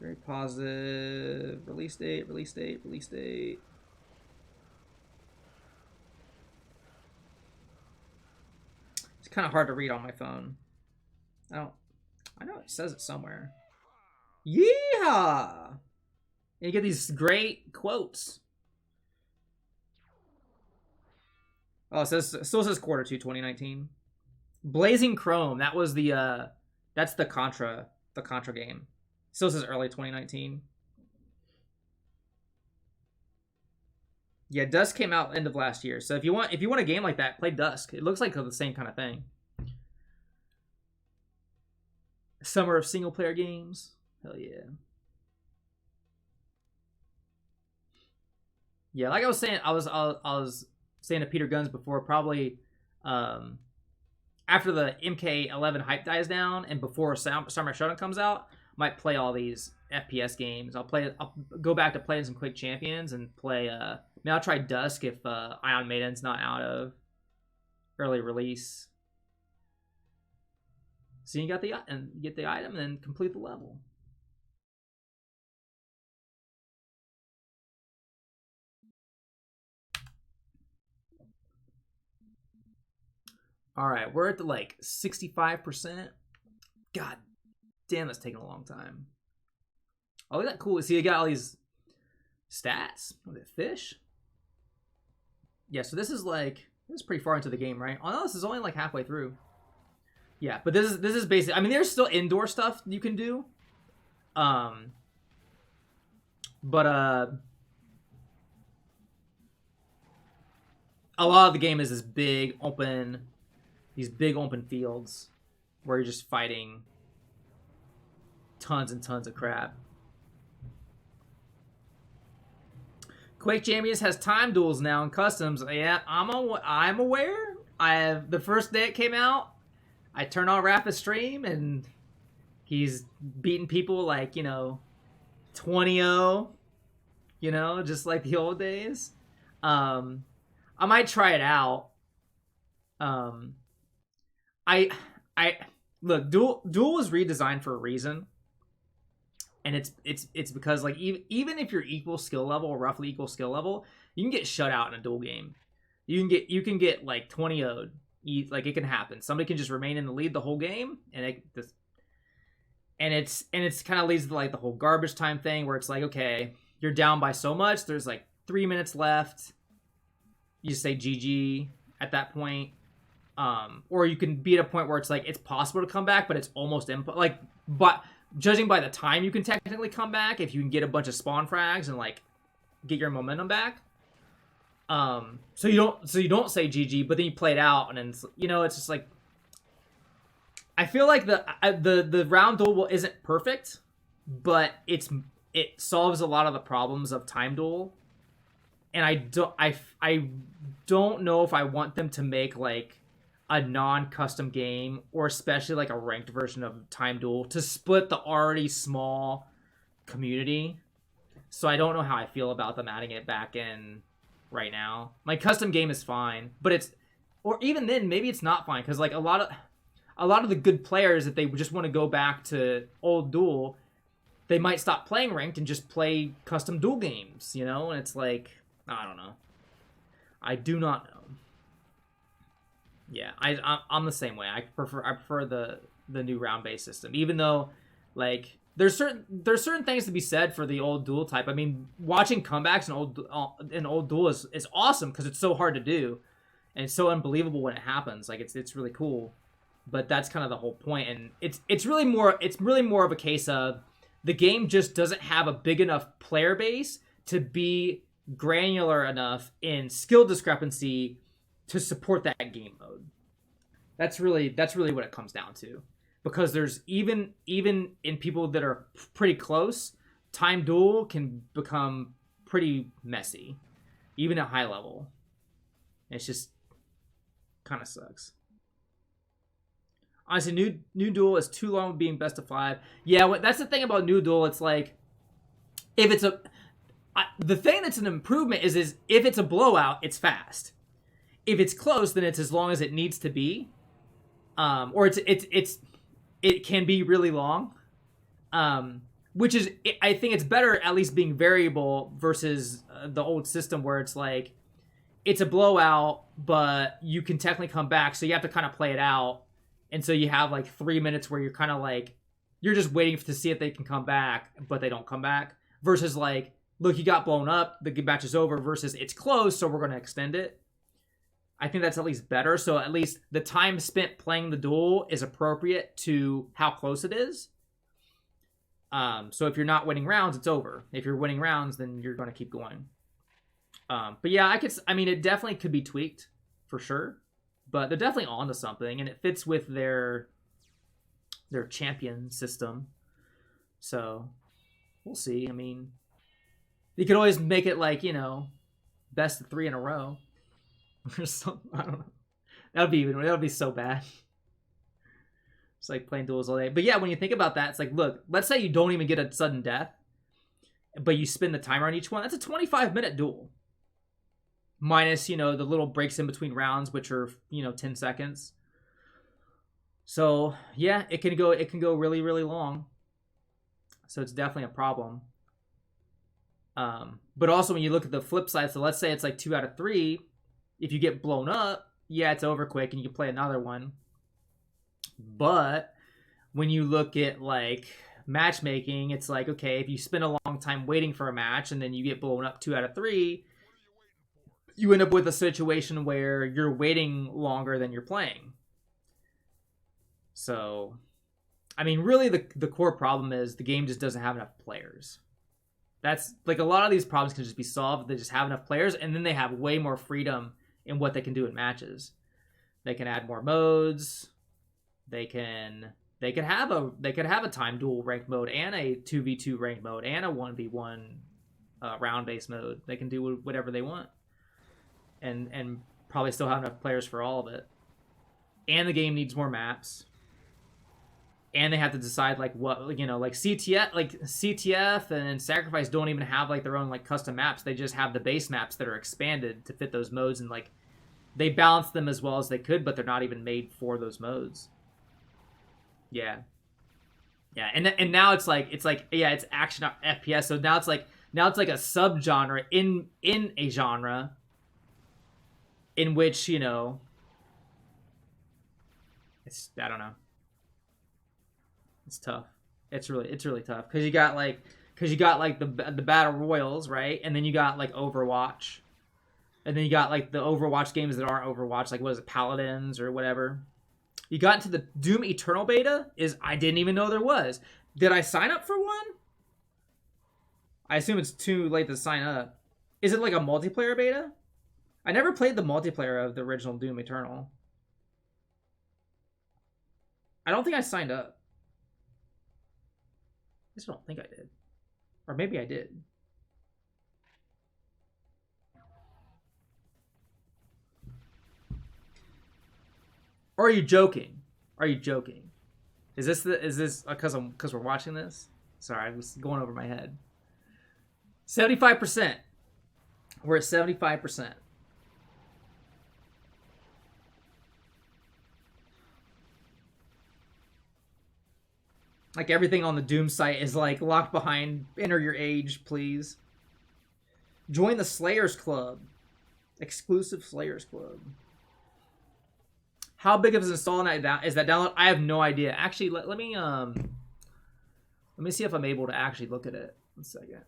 Very positive. Release date. Release date. Release date. It's kind of hard to read on my phone. I know it says it somewhere. Yeehaw! And you get these great quotes. Oh, it still says Q2 2019. Blazing Chrome. That was that's the Contra game. Still says early 2019. Yeah, Dusk came out end of last year. So if you want a game like that, play Dusk. It looks like the same kind of thing. Summer of single player games. Hell yeah. Yeah, like I was saying, I was saying to Peter Guns before, probably after the MK11 hype dies down and before Summer Showdown comes out, might play all these FPS games. I'll go back to playing some Quake Champions and play maybe I'll try Dusk if Iron Maiden's not out of early release. So you get the item and then complete the level. All right, we're at the 65%. God damn, that's taking a long time. Oh, look at that cool. See, you got all these stats. What are they, fish? Yeah, so this is pretty far into the game, right? Oh no, this is only halfway through. Yeah, but this is basically, I mean, there's still indoor stuff you can do. But a lot of the game is these big open fields where you're just fighting tons and tons of crap. Quake Champions has time duels now and customs. Yeah, I'm aware. The first day it came out, I turned on Rapha's stream and he's beating people 20-0. you know, just like the old days. I might try it out. Um, I I look, Duel was redesigned for a reason, and it's because like even if you're equal skill level or roughly equal skill level, you can get shut out in a duel game. You can get like 20 0'd. Like it can happen. Somebody can just remain in the lead the whole game, and it's kind of leads to like the whole garbage time thing where it's like, okay, you're down by so much. There's like 3 minutes left. You just say GG at that point. Or you can be at a point where it's like it's possible to come back, but it's almost but judging by the time you can technically come back, if you can get a bunch of spawn frags and like get your momentum back. So you don't say GG, but then you play it out, and then it's just like I feel like the round duel isn't perfect, but it solves a lot of the problems of time duel, and I don't know if I want them to make like a non-custom game, or especially like a ranked version of time duel, to split the already small community. So I don't know how I feel about them adding it back in right now. My custom game is fine, but or even then maybe it's not fine, because like a lot of the good players, if they just want to go back to old duel, they might stop playing ranked and just play custom duel games, and it's like, I don't know. I do not know. Yeah, I'm the same way. I prefer the new round based system, even though like there's certain things to be said for the old duel type. I mean, watching comebacks in old duel is awesome because it's so hard to do, and it's so unbelievable when it happens. Like it's really cool, but that's kind of the whole point. And it's really more of a case of the game just doesn't have a big enough player base to be granular enough in skill discrepancy to support that game mode. That's really what it comes down to. Because there's even in people that are pretty close, time duel can become pretty messy, even at high level. It's just kind of sucks. Honestly, new duel is too long being best of 5. Yeah, that's the thing about new duel. It's like if it's the thing that's an improvement is if it's a blowout, it's fast. If it's close, then it's as long as it needs to be, or it can be really long, which is I think it's better at least being variable versus the old system where it's like it's a blowout, but you can technically come back, so you have to kind of play it out, and so you have like 3 minutes where you're kind of like you're just waiting to see if they can come back, but they don't come back. Versus like, look, you got blown up, the match is over. Versus it's close, so we're going to extend it. I think that's at least better. So at least the time spent playing the duel is appropriate to how close it is. So if you're not winning rounds, it's over. If you're winning rounds, then you're going to keep going. But yeah, it definitely could be tweaked for sure. But they're definitely onto something, and it fits with their champion system. So we'll see. I mean, you could always make it like, best of 3 in a row. Or something. I don't know. That would be so bad. It's like playing duels all day. But yeah, when you think about that, it's like, look, let's say you don't even get a sudden death, but you spin the timer on each one. That's a 25-minute duel. Minus, the little breaks in between rounds, which are, 10 seconds. So yeah, it can go really, really long. So it's definitely a problem. But also when you look at the flip side, so let's say it's like 2 out of 3. If you get blown up, yeah, it's over quick and you can play another one. But when you look at like matchmaking, it's like, okay, if you spend a long time waiting for a match and then you get blown up 2 out of 3, you end up with a situation where you're waiting longer than you're playing. So, I mean, really the core problem is the game just doesn't have enough players. That's like a lot of these problems can just be solved. They just have enough players, and then they have way more freedom in what they can do in matches. They can add more modes. They could have a time duel ranked mode and a 2v2 ranked mode and a 1v1 round based mode. They can do whatever they want, and probably still have enough players for all of it. And the game needs more maps. and they have to decide like what, you know, like CTF and Sacrifice don't even have like their own like custom maps. They just have the base maps that are expanded to fit those modes, and like they balance them as well as they could, but they're not even made for those modes. Yeah. Yeah, and now it's like yeah, it's action FPS. So now it's like a subgenre in a genre in which, you know, I don't know. It's tough. It's really tough because you got like the battle royals, right? And then you got like Overwatch, and then you got like the Overwatch games that aren't Overwatch, like what is it, Paladins or whatever. You got into the Doom Eternal beta. I didn't even know there was. Did I sign up for one? I assume it's too late to sign up. Is it like a multiplayer beta? I never played the multiplayer of the original Doom Eternal. I don't think I signed up. I just don't think I did. Or maybe I did. Or are you joking? Are you joking? Is this because we're watching this? Sorry, I was going over my head. 75%. We're at 75%. Like everything on the Doom site is like locked behind enter your age, please. Join the Slayers Club. Exclusive Slayers Club. How big of an install is that download? I have no idea. Actually, let me see if I'm able to actually look at it. 1 second.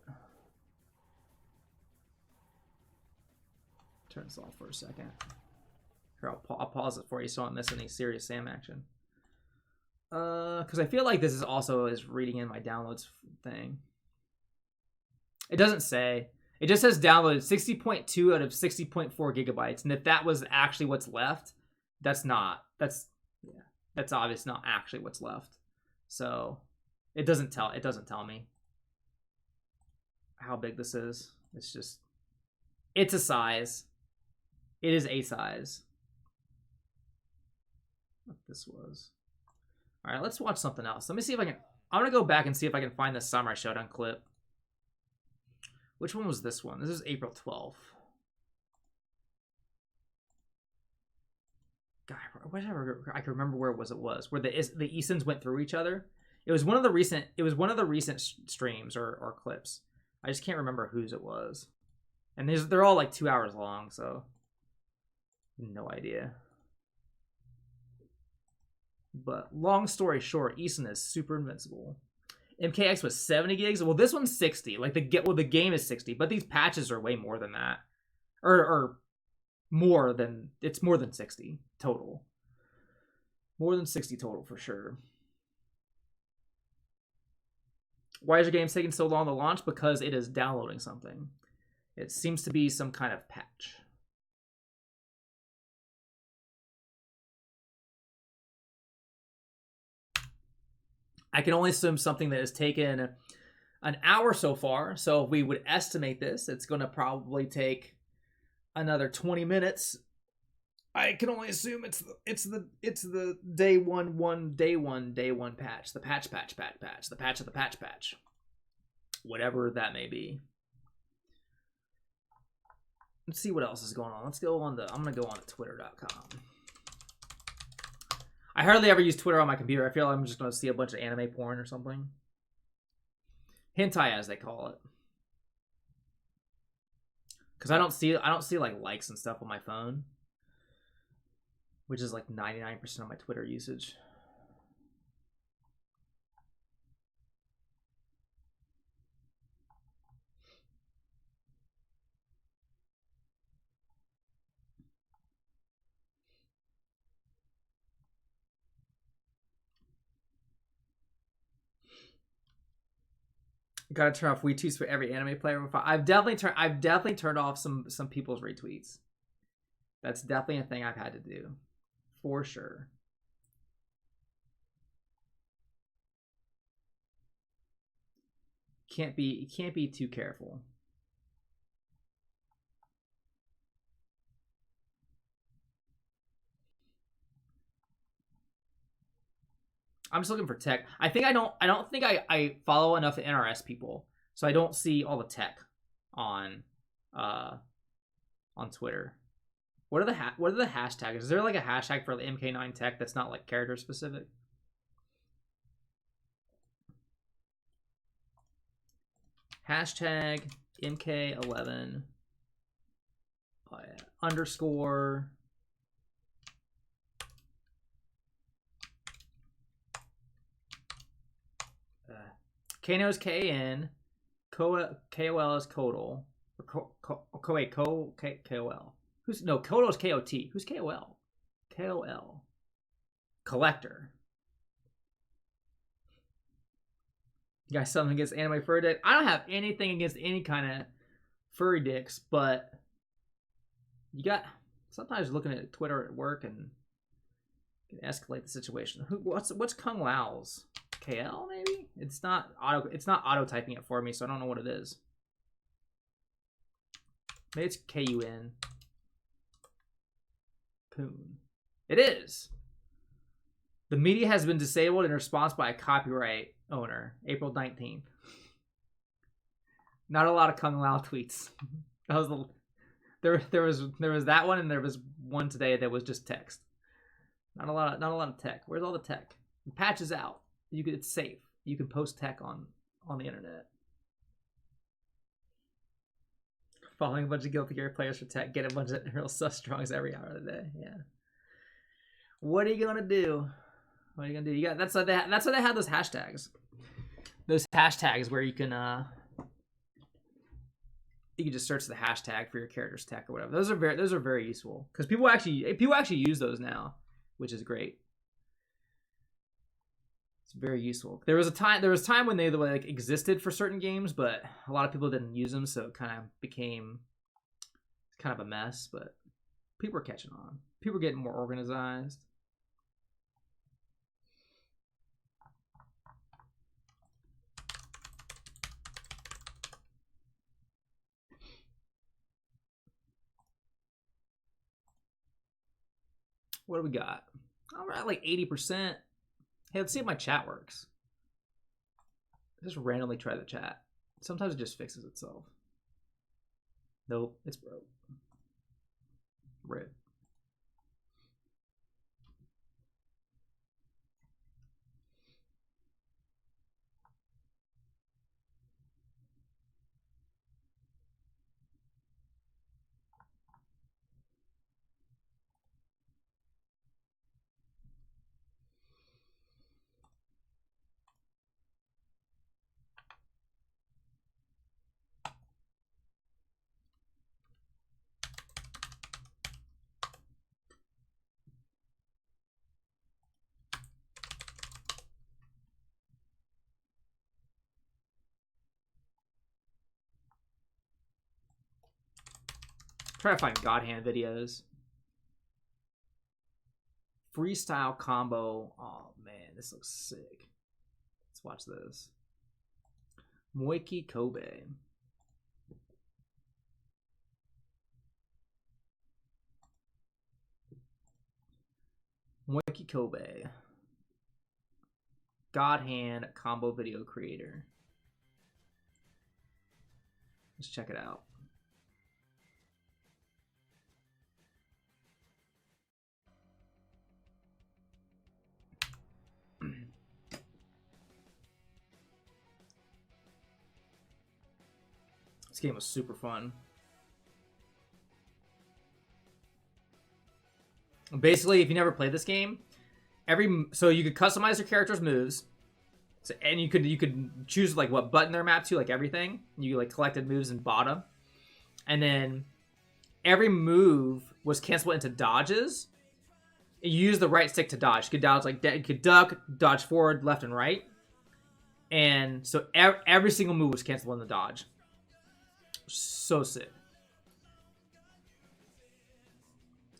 Turn this off for a second. Here, I'll pause it for you so I don't miss any serious Sam action. Because I feel like this is also reading in my downloads thing. It doesn't say. It just says downloaded 60.2 out of 60.4 gigabytes. And if that was actually what's left, that's obviously not actually what's left. So it doesn't tell me how big this is. It's a size. It is a size. What this was. All right, let's watch something else. Let me see if I can. I'm gonna go back and see if I can find the Samurai Showdown clip. Which one was this one? This is April 12th. God, I can remember where it was. Where the Easons went through each other. It was one of the recent streams or clips. I just can't remember whose it was. And they're all like 2 hours long, so no idea. But long story short, Eason is super invincible. MKX was 70 gigs. Well, this one's 60. Like the game is 60, but these patches are way more than that, or more than 60 total. More than 60 total for sure. Why is your game taking so long to launch? Because it is downloading something. It seems to be some kind of patch. I can only assume something that has taken an hour so far. So if we would estimate this, it's going to probably take another 20 minutes. I can only assume it's the day one patch, the patch, the patch of the patch, whatever that may be. Let's see what else is going on. Let's go on I'm gonna go on to twitter.com. I hardly ever use Twitter on my computer. I feel like I'm just gonna see a bunch of anime porn or something. Hentai, as they call it. Because I don't see like likes and stuff on my phone, which is like 99% of my Twitter usage. Gotta turn off retweets for every anime player. I've definitely turned off some people's retweets. That's definitely a thing I've had to do, for sure. Can't be too careful. I'm just looking for tech. I don't think I follow enough NRS people, so I don't see all the tech on Twitter. What are the hashtags? Is there like a hashtag for the MK9 tech that's not like character specific? Hashtag MK11 underscore Kano is KN, KOL is Kodal, or KOL. Who's no Kodal is KOT. Who's KOL? KOL. Collector. You got something against anime furry dick? I don't have anything against any kind of furry dicks, but you got sometimes looking at Twitter at work and can escalate the situation. What's Kung Lao's? KL maybe? It's not auto typing it for me, so I don't know what it is. Maybe it's KUN. Coon. It is. The media has been disabled in response by a copyright owner, April 19th. Not a lot of Kung Lao tweets. That was there was that one, and there was one today that was just text. Not a lot of tech. Where's all the tech? The patch is out. It's safe. You can post tech on the internet. Following a bunch of Guilty Gear players for tech, get a bunch of real sus strongs every hour of the day. Yeah. What are you gonna do? What are you gonna do? You got that's why they have those hashtags. Those hashtags where you can just search the hashtag for your character's tech or whatever. Those are very useful because people actually use those now, which is great. It's very useful. There was a time when they like existed for certain games, but a lot of people didn't use them, so it kind of became kind of a mess. But people are catching on. People are getting more organized. What do we got? Oh, we're at like 80%. Hey, let's see if my chat works. Just randomly try the chat. Sometimes it just fixes itself. Nope, it's broke. Rip. Try to find God Hand videos. Freestyle combo. Oh man, this looks sick. Let's watch this. Moiki Kobe. Moiki Kobe. God Hand combo video creator. Let's check it out. This game was super fun. Basically, if you never played this game, so you could customize your character's moves, and you could choose like what button they're mapped to, like everything. You like collected moves and bought them, and then every move was canceled into dodges. You use the right stick to dodge. You could dodge you could duck, dodge forward, left, and right, and so every single move was canceled in the dodge. So sick.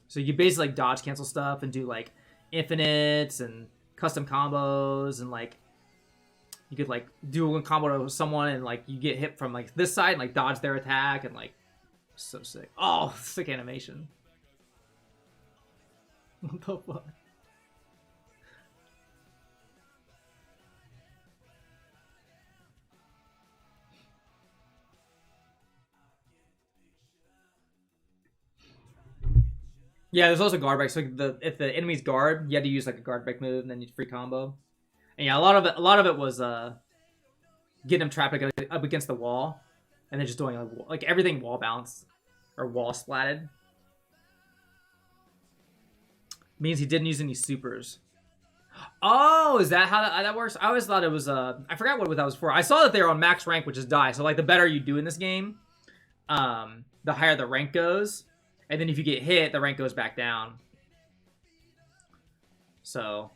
So you basically like dodge cancel stuff and do like infinites and custom combos, and like you could like do a combo to someone and like you get hit from like this side and like dodge their attack, and like so sick. Oh, sick animation. What the fuck? Yeah, there's also guard breaks. So if the enemy's guard, you had to use like a guard break move, and then you free combo. And yeah, a lot of it was getting him trapped up against the wall, and then just doing like everything wall bounce or wall splatted. Means he didn't use any supers. Oh, is that how that works? I always thought it was I forgot what that was for. I saw that they were on max rank, which is die. So like the better you do in this game, the higher the rank goes, and then if you get hit, the rank goes back down. So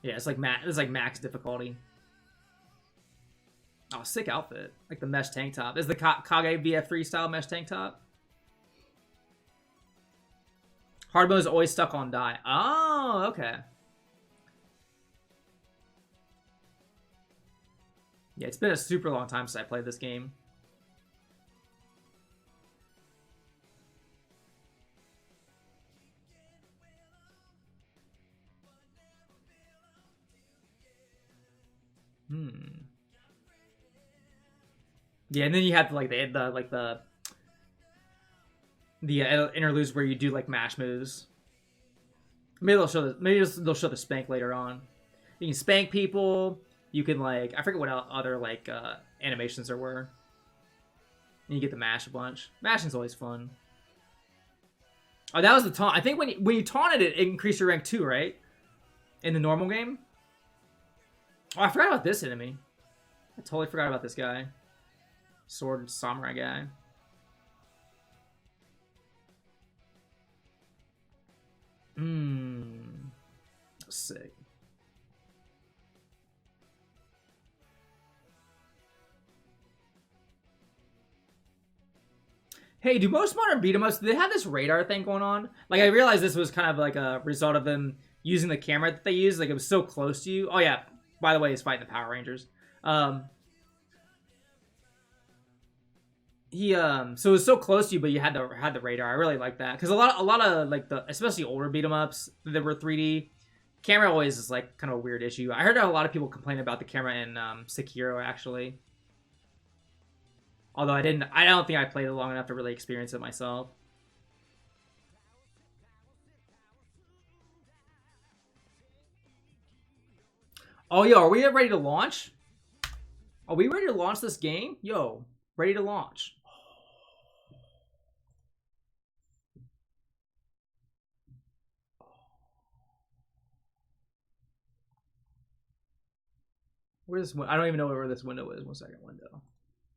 yeah, it's like max difficulty. Oh, sick outfit. Like the mesh tank top. Is the Kage VF3 style mesh tank top? Hard mode is always stuck on die. Oh, okay. Yeah, it's been a super long time since I played this game. Yeah, and then you have like the interludes where you do like mash moves. Maybe they'll show they'll show the spank later on. You can spank people. You can like I forget what other like animations there were. And you get the mash a bunch. Mashing's always fun. Oh, that was the taunt. I think when you taunted it increased your rank too, right? In the normal game. Oh, I forgot about this enemy. I totally forgot about this guy. Sword samurai guy. Sick. Hey, do most modern beat 'em ups, do they have this radar thing going on? Like, I realized this was kind of like a result of them using the camera that they use. Like, it was so close to you. Oh, yeah. By the way, he's fighting the Power Rangers. So it was so close to you, but you had the radar. I really like that because a lot of like especially older beat 'em ups that were 3D, camera always is like kind of a weird issue. I heard a lot of people complain about the camera in Sekiro actually. Although I don't think I played it long enough to really experience it myself. Oh, yo, are we ready to launch? Are we ready to launch this game? Yo, ready to launch. Where's this? I don't even know where this window is. 1 second, window.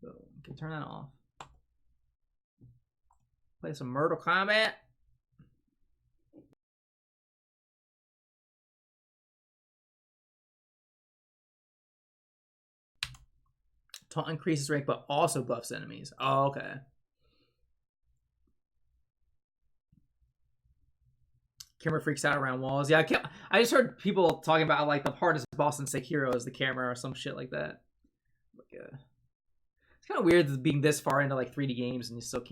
So, can turn that off. Play some Mortal Kombat. Taunt increases rank, but also buffs enemies. Oh, okay. Camera freaks out around walls. Yeah, I just heard people talking about like the hardest boss in Sekiro is the camera or some shit like that. Like, it's kind of weird being this far into like 3D games and you still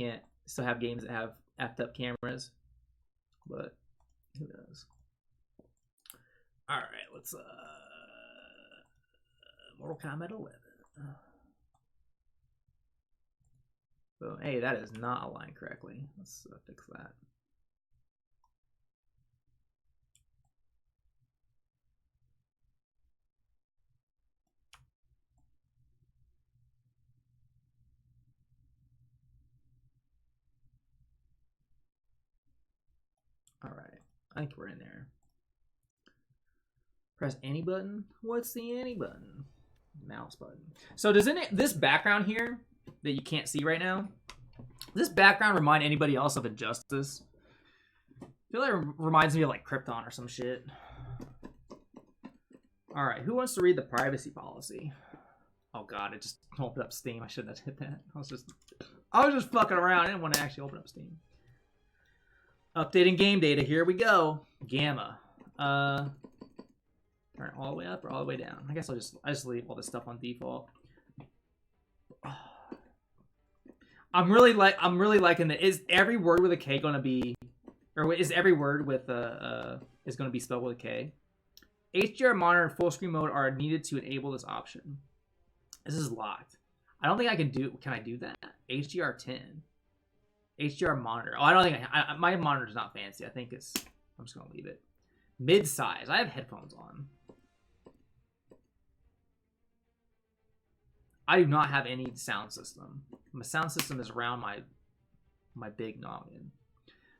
have games that have effed up cameras. But who knows? All right, let's Mortal Kombat 11. So, hey, that is not aligned correctly. Let's fix that. All right, I think we're in there. Press any button. What's the any button? Mouse button. So does this background here that you can't see right now, does this background remind anybody else of Injustice? I feel like it reminds me of like Krypton or some shit. All right, who wants to read the privacy policy? Oh god, it just opened up Steam. I shouldn't have hit that. I was just fucking around. I didn't want to actually open up Steam. Updating game data. Here we go. Gamma. Turn it all the way up or all the way down. I guess I just leave all this stuff on default. I'm really liking that. Is every word with a K gonna be, or is every word with is gonna be spelled with a K? HDR monitor and full screen mode are needed to enable this option. This is locked. I don't think I can do. Can I do that? HDR 10. HDR monitor. Oh, I don't think my monitor's not fancy. I think it's. I'm just gonna leave it. Mid-size. I have headphones on. I do not have any sound system. My sound system is around my big noggin.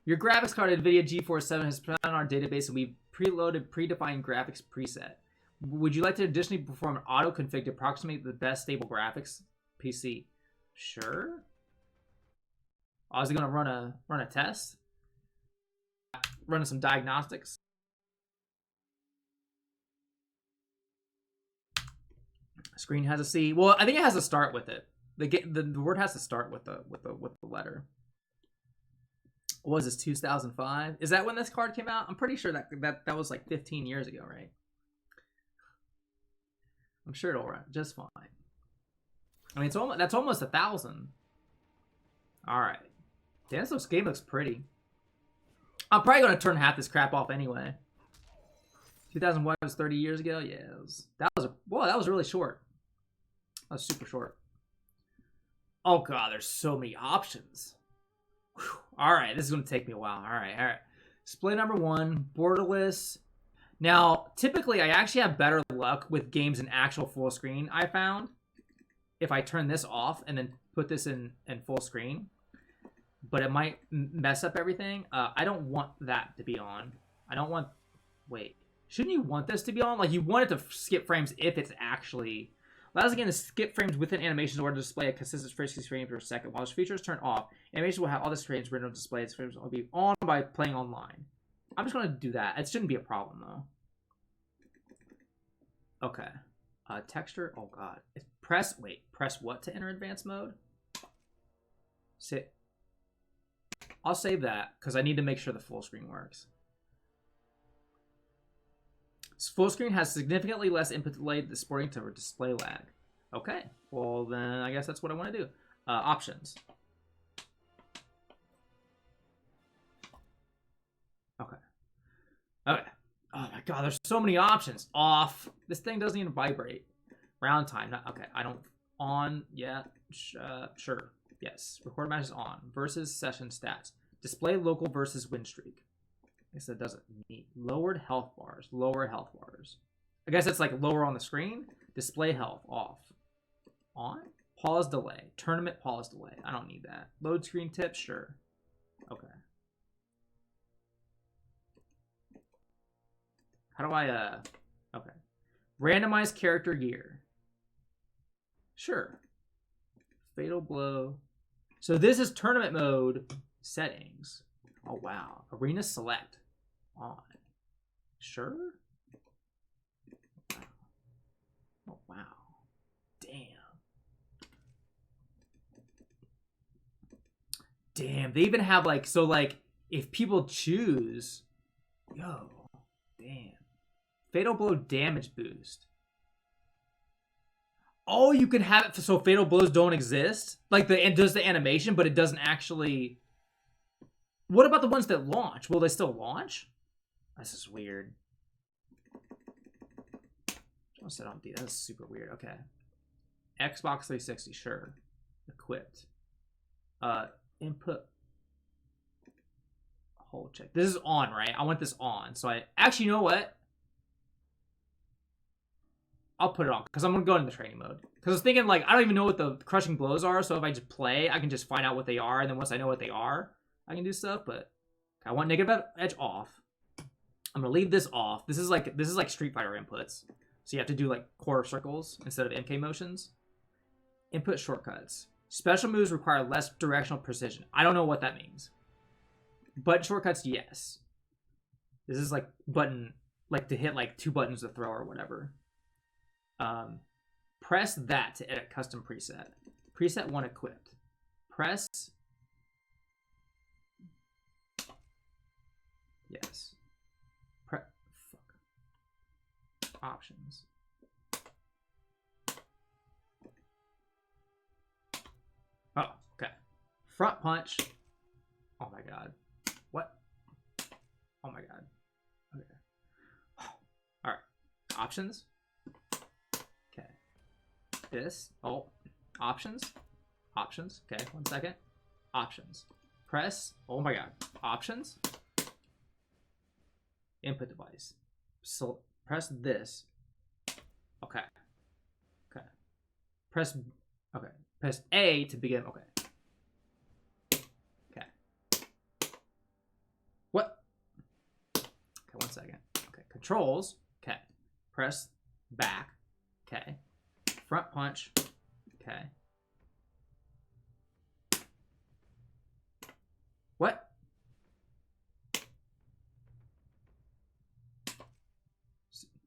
Your graphics card NVIDIA GeForce 7 has put on our database, and we've preloaded predefined graphics preset. Would you like to additionally perform an auto config to approximate the best stable graphics PC? Sure. Oh, is he gonna run a test? Running some diagnostics. Screen has a C. Well, I think it has to start with it. The word has to start with the letter. What was this, 2005? Is that when this card came out? I'm pretty sure that was like 15 years ago, right? I'm sure it'll run just fine. I mean, that's almost 1,000. All right. Damn, this game looks pretty. I'm probably gonna turn half this crap off anyway. 2001 was 30 years ago. Yeah, that was really short. That was super short. Oh god, there's so many options. Whew. All right, this is gonna take me a while. All right. Display number 1, borderless. Now, typically, I actually have better luck with games in actual full screen. I found if I turn this off and then put this in full screen, but it might mess up everything. I don't want that to be on. I don't want. Wait. Shouldn't you want this to be on? Like, you want it to skip frames if it's actually... Allows again to skip frames within animations in order to display a consistent 60 frames per second. While this feature is turned off, animation will have all the frames written on display. Its frames will be on by playing online. I'm just going to do that. It shouldn't be a problem, though. Okay. Texture. Oh, God. Press what to enter advanced mode? I'll save that, because I need to make sure the full screen works. Full screen has significantly less input delay sporting to display lag. Okay, well then I guess that's what I want to do. Options. Okay. Oh my god, there's so many options. Off. This thing doesn't even vibrate. Round time. Okay, I don't. On. Yeah. Sure. Yes. Record matches on. Versus session stats. Display local versus win streak. I guess that doesn't need lowered health bars. Lower health bars. I guess it's like lower on the screen. Display health off. On. Pause delay. Tournament pause delay. I don't need that. Load screen tips. Sure. Okay. How do I okay. Randomize character gear. Sure. Fatal blow. So this is tournament mode settings. Oh wow. Arena select. On. Sure. Wow. Oh wow. Damn. They even have like, so like if people choose, yo, damn. Fatal blow damage boost. Oh, you can have it so fatal blows don't exist? Like it does the animation, but it doesn't actually. What about the ones that launch? Will they still launch? This is weird. What's that on D? That's super weird. Okay. Xbox 360, sure. Equipped. Input. Hold check. This is on, right? I want this on. So I actually, you know what? I'll put it on because I'm gonna go into the training mode. Because I was thinking like I don't even know what the crushing blows are, so if I just play, I can just find out what they are, and then once I know what they are, I can do stuff. But I want negative edge off. I'm gonna leave this off. This is like Street Fighter inputs, so you have to do like quarter circles instead of MK motions. Input shortcuts. Special moves require less directional precision. I don't know what that means. Button shortcuts, yes. This is like button, like to hit like 2 buttons to throw or whatever. Press that to edit custom preset. Preset 1 equipped. Press. Yes. Fuck. Options. Oh, okay. Front punch. Oh my god. What? Oh my god. Okay. All right. Options. Okay. This. Oh. Options. Options. Okay. 1 second. Options. Press, oh my god, options, input device. So press this. Okay. Okay. Press, okay. Press A to begin, okay. Okay. What? Okay, 1 second. Okay, controls, okay. Press back, okay. Front punch, okay. What?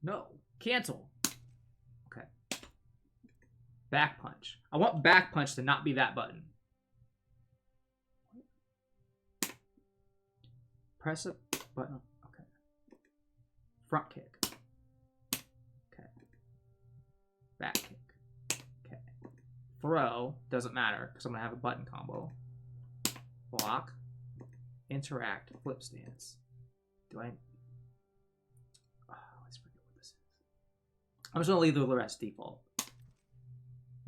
No. Cancel. Okay. Back punch. I want back punch to not be that button. Press a button. Okay. Front kick. Okay. Back kick. Okay. Throw. Doesn't matter because I'm going to have a button combo. Block. Interact. Flip stance. Do I... Oh, I always forget what this is. I'm just going to leave the rest default.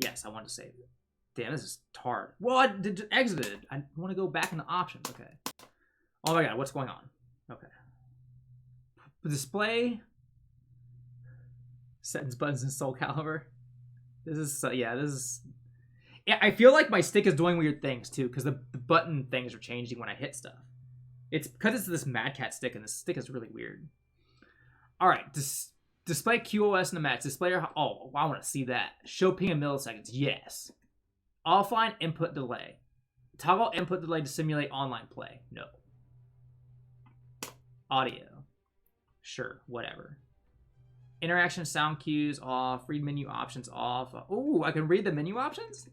Yes, I want to save it. Damn, this is hard. What? Exited. I want to go back into options. Okay. Oh my god, what's going on? Okay. Display. Settings, buttons, and Soul Calibur. This is, yeah, this is... Yeah, I feel like my stick is doing weird things, too, because the button things are changing when I hit stuff. It's because it's this Mad Cat stick, and this stick is really weird. Alright, display QoS in the match. Display, oh, I want to see that. Show ping in milliseconds, yes. Offline input delay. Toggle input delay to simulate online play, no. Audio, sure, whatever. Interaction sound cues off. Read menu options off. Oh, I can read the menu options?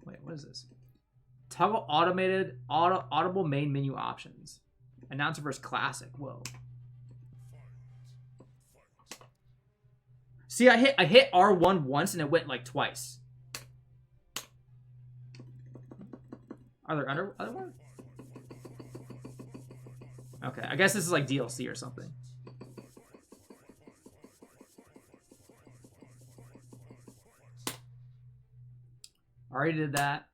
Wait, what is this? Toggle automated audible main menu options. Announcer versus classic. Whoa. See, I hit R1 once and it went like twice. Are there other ones? Okay, I guess this is like DLC or something. Already did that.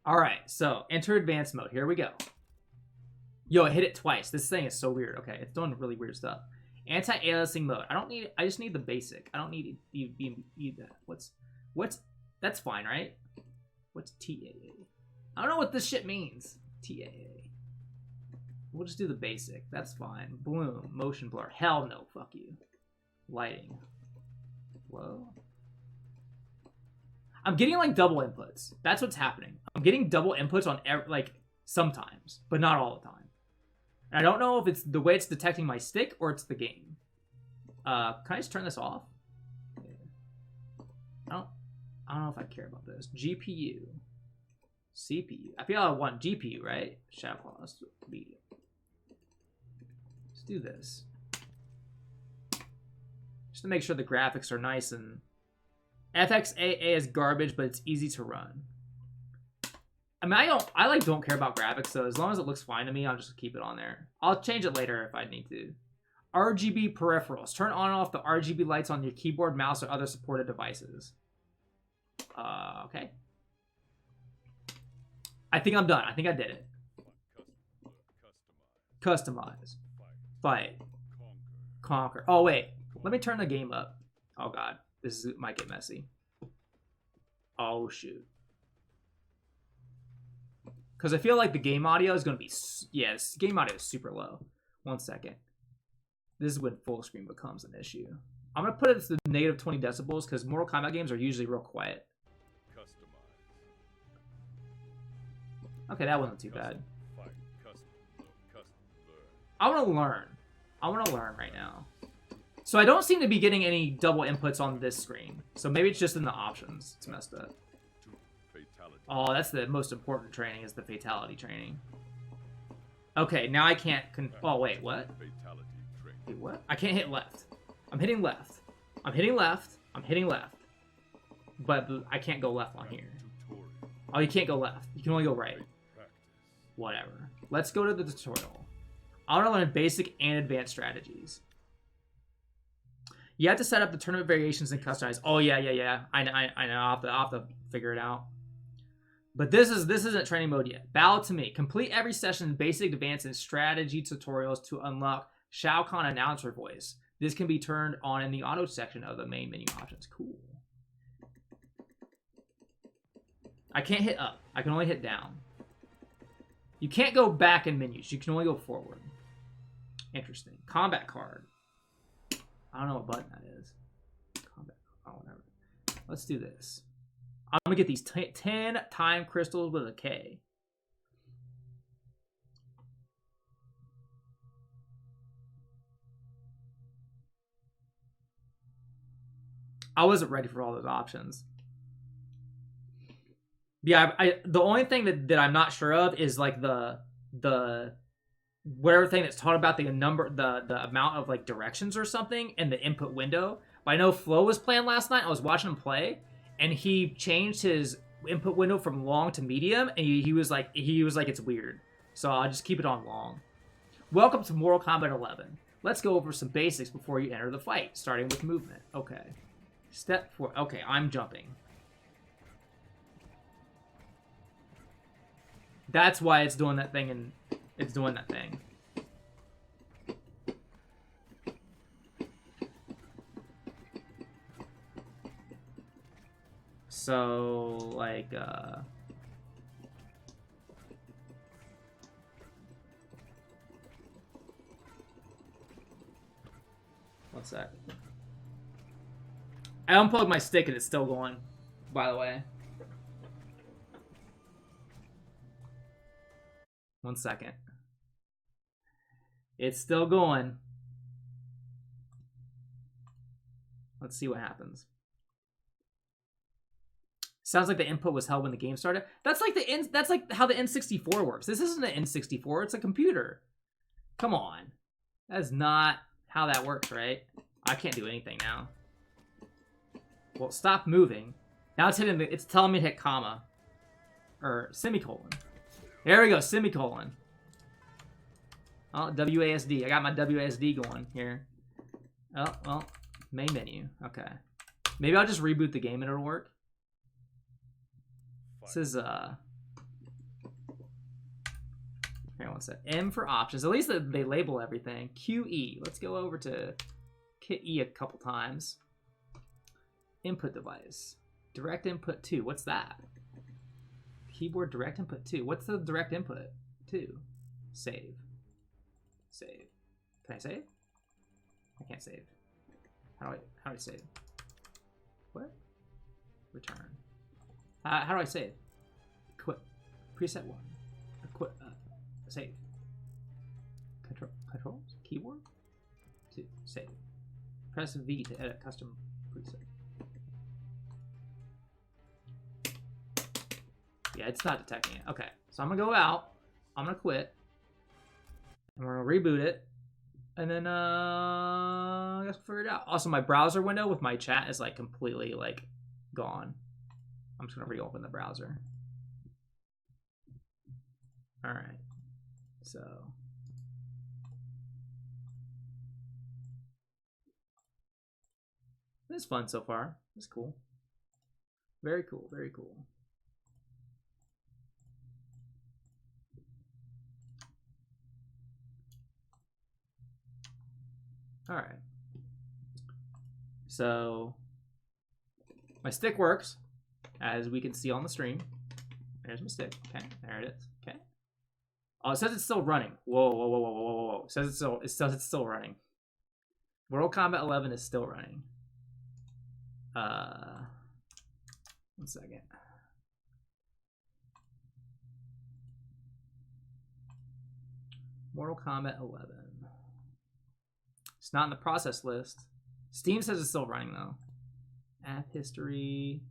Alright, so enter advanced mode. Here we go. Yo, I hit it twice. This thing is so weird. Okay, it's doing really weird stuff. Anti-aliasing mode. I just need the basic. I don't need that. What's that's fine, right? What's TAA? I don't know what this shit means. TAA. We'll just do the basic. That's fine. Bloom. Motion blur. Hell no. Fuck you. Lighting. Whoa. I'm getting like double inputs. That's what's happening. I'm getting double inputs on like sometimes, but not all the time. And I don't know if it's the way it's detecting my stick or it's the game. Can I just turn this off? Yeah. I don't know if I care about this. GPU. CPU. I feel I want GPU, right? Shadow Claws. Media. Let's do this. Just to make sure the graphics are nice and... FXAA is garbage, but it's easy to run. I mean, I don't care about graphics, so as long as it looks fine to me, I'll just keep it on there. I'll change it later if I need to. RGB peripherals. Turn on and off the RGB lights on your keyboard, mouse, or other supported devices. Okay. I think I'm done. I think I did it. Customize. Fight. Conquer. Oh, wait. Let me turn the game up. Oh, God. Might get messy. Oh, shoot. Because I feel like the game audio is going to be... Yeah, this game audio is super low. 1 second. This is when full screen becomes an issue. I'm going to put it to negative 20 decibels because Mortal Kombat games are usually real quiet. Okay, that wasn't too bad. I want to learn. I want to learn right now. So I don't seem to be getting any double inputs on this screen. So maybe it's just in the options. It's messed up. Oh, that's the most important training is the fatality training. Okay, now I can't... Oh, wait, what? Wait, what? I can't hit left. I'm hitting left. I'm hitting left. I'm hitting left. But I can't go left on here. Oh, you can't go left. You can only go right. Whatever. Let's go to the tutorial. I want to learn basic and advanced strategies. You have to set up the tournament variations and customize. Oh yeah. I know. I'll have to figure it out. But this isn't training mode yet. Bow to me. Complete every session in basic, advanced, and strategy tutorials to unlock Shao Kahn announcer voice. This can be turned on in the auto section of the main menu options. Cool. I can't hit up. I can only hit down. You can't go back in menus. You can only go forward. Interesting. Combat card. I don't know what button that is. Combat. Oh, whatever. Let's do this. I'm going to get these 10 time crystals with a K. I wasn't ready for all those options. Yeah, the only thing that I'm not sure of is like the whatever thing that's taught about the number, the amount of like directions or something in the input window. But I know Flo was playing last night. I was watching him play, and he changed his input window from long to medium, and he was like it's weird. So I'll just keep it on long. Welcome to Mortal Kombat 11. Let's go over some basics before you enter the fight, starting with movement. Okay. Step 4. Okay, I'm jumping. That's why it's doing that thing, and it's doing that thing. So, like, 1 sec. I unplugged my stick and it's still going, by the way. 1 second. It's still going. Let's see what happens. Sounds like the input was held when the game started. That's like how the N64 works. This isn't an N64, it's a computer. Come on. That is not how that works, right? I can't do anything now. Well, stop moving. Now it's hitting it's telling me to hit comma. Or semicolon. There we go, semicolon. Oh, WASD. I got my WASD going here. Oh, well, main menu. Okay. Maybe I'll just reboot the game and it'll work. This is, here, 1 sec. M for options. At least they label everything. QE. Let's go over to hit E a couple times. Input device. Direct input 2. What's that? Keyboard direct input 2. What's the direct input 2? Save. Save. Can I save? I can't save. How do I save? What? Return. How do I save? Quit. Preset 1. Quit. Save. Controls. Keyboard. 2. Save. Press V to edit custom preset. Yeah, it's not detecting it. Okay, so I'm gonna go out. I'm gonna quit. And we're gonna reboot it. And then I guess we'll figure it out. Also, my browser window with my chat is like completely like gone. I'm just gonna reopen the browser. All right, so this is fun so far. It's cool. Very cool. Very cool. All right. So my stick works, as we can see on the stream. There's my stick. Okay, there it is. Okay. Oh, it says it's still running. Whoa. It says it's still running. Mortal Kombat 11 is still running. 1 second. Mortal Kombat 11. It's not in the process list. Steam says it's still running though. App history.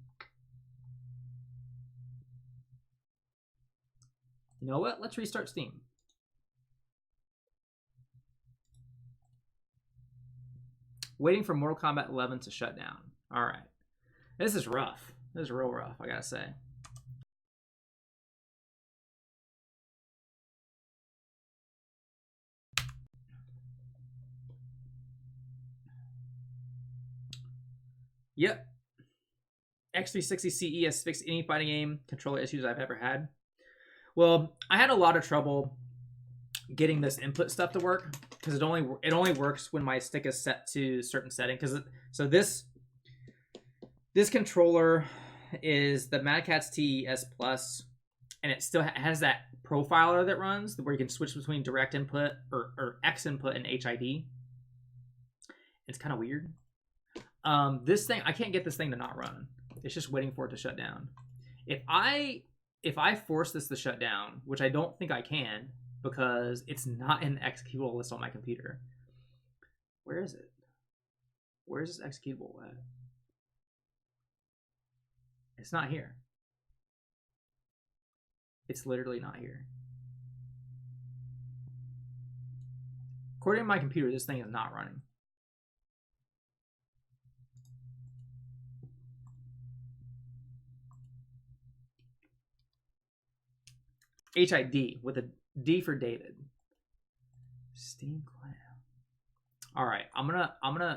You know what? Let's restart Steam. Waiting for Mortal Kombat 11 to shut down. All right. This is rough. This is real rough, I gotta say. Yep. X360 CE has fixed any fighting game controller issues I've ever had. Well, I had a lot of trouble getting this input stuff to work because it only works when my stick is set to certain setting. So this controller is the Mad Catz TES Plus, and it still has that profiler that runs where you can switch between direct input or X input and HID. It's kind of weird. This thing, I can't get this thing to not run. It's just waiting for it to shut down. If I force this to shut down, which I don't think I can because it's not in the executable list on my computer. Where is it? Where is this executable at? It's not here. It's literally not here. According to my computer, this thing is not running. HID with a D for David. Steam Clam. All right, I'm gonna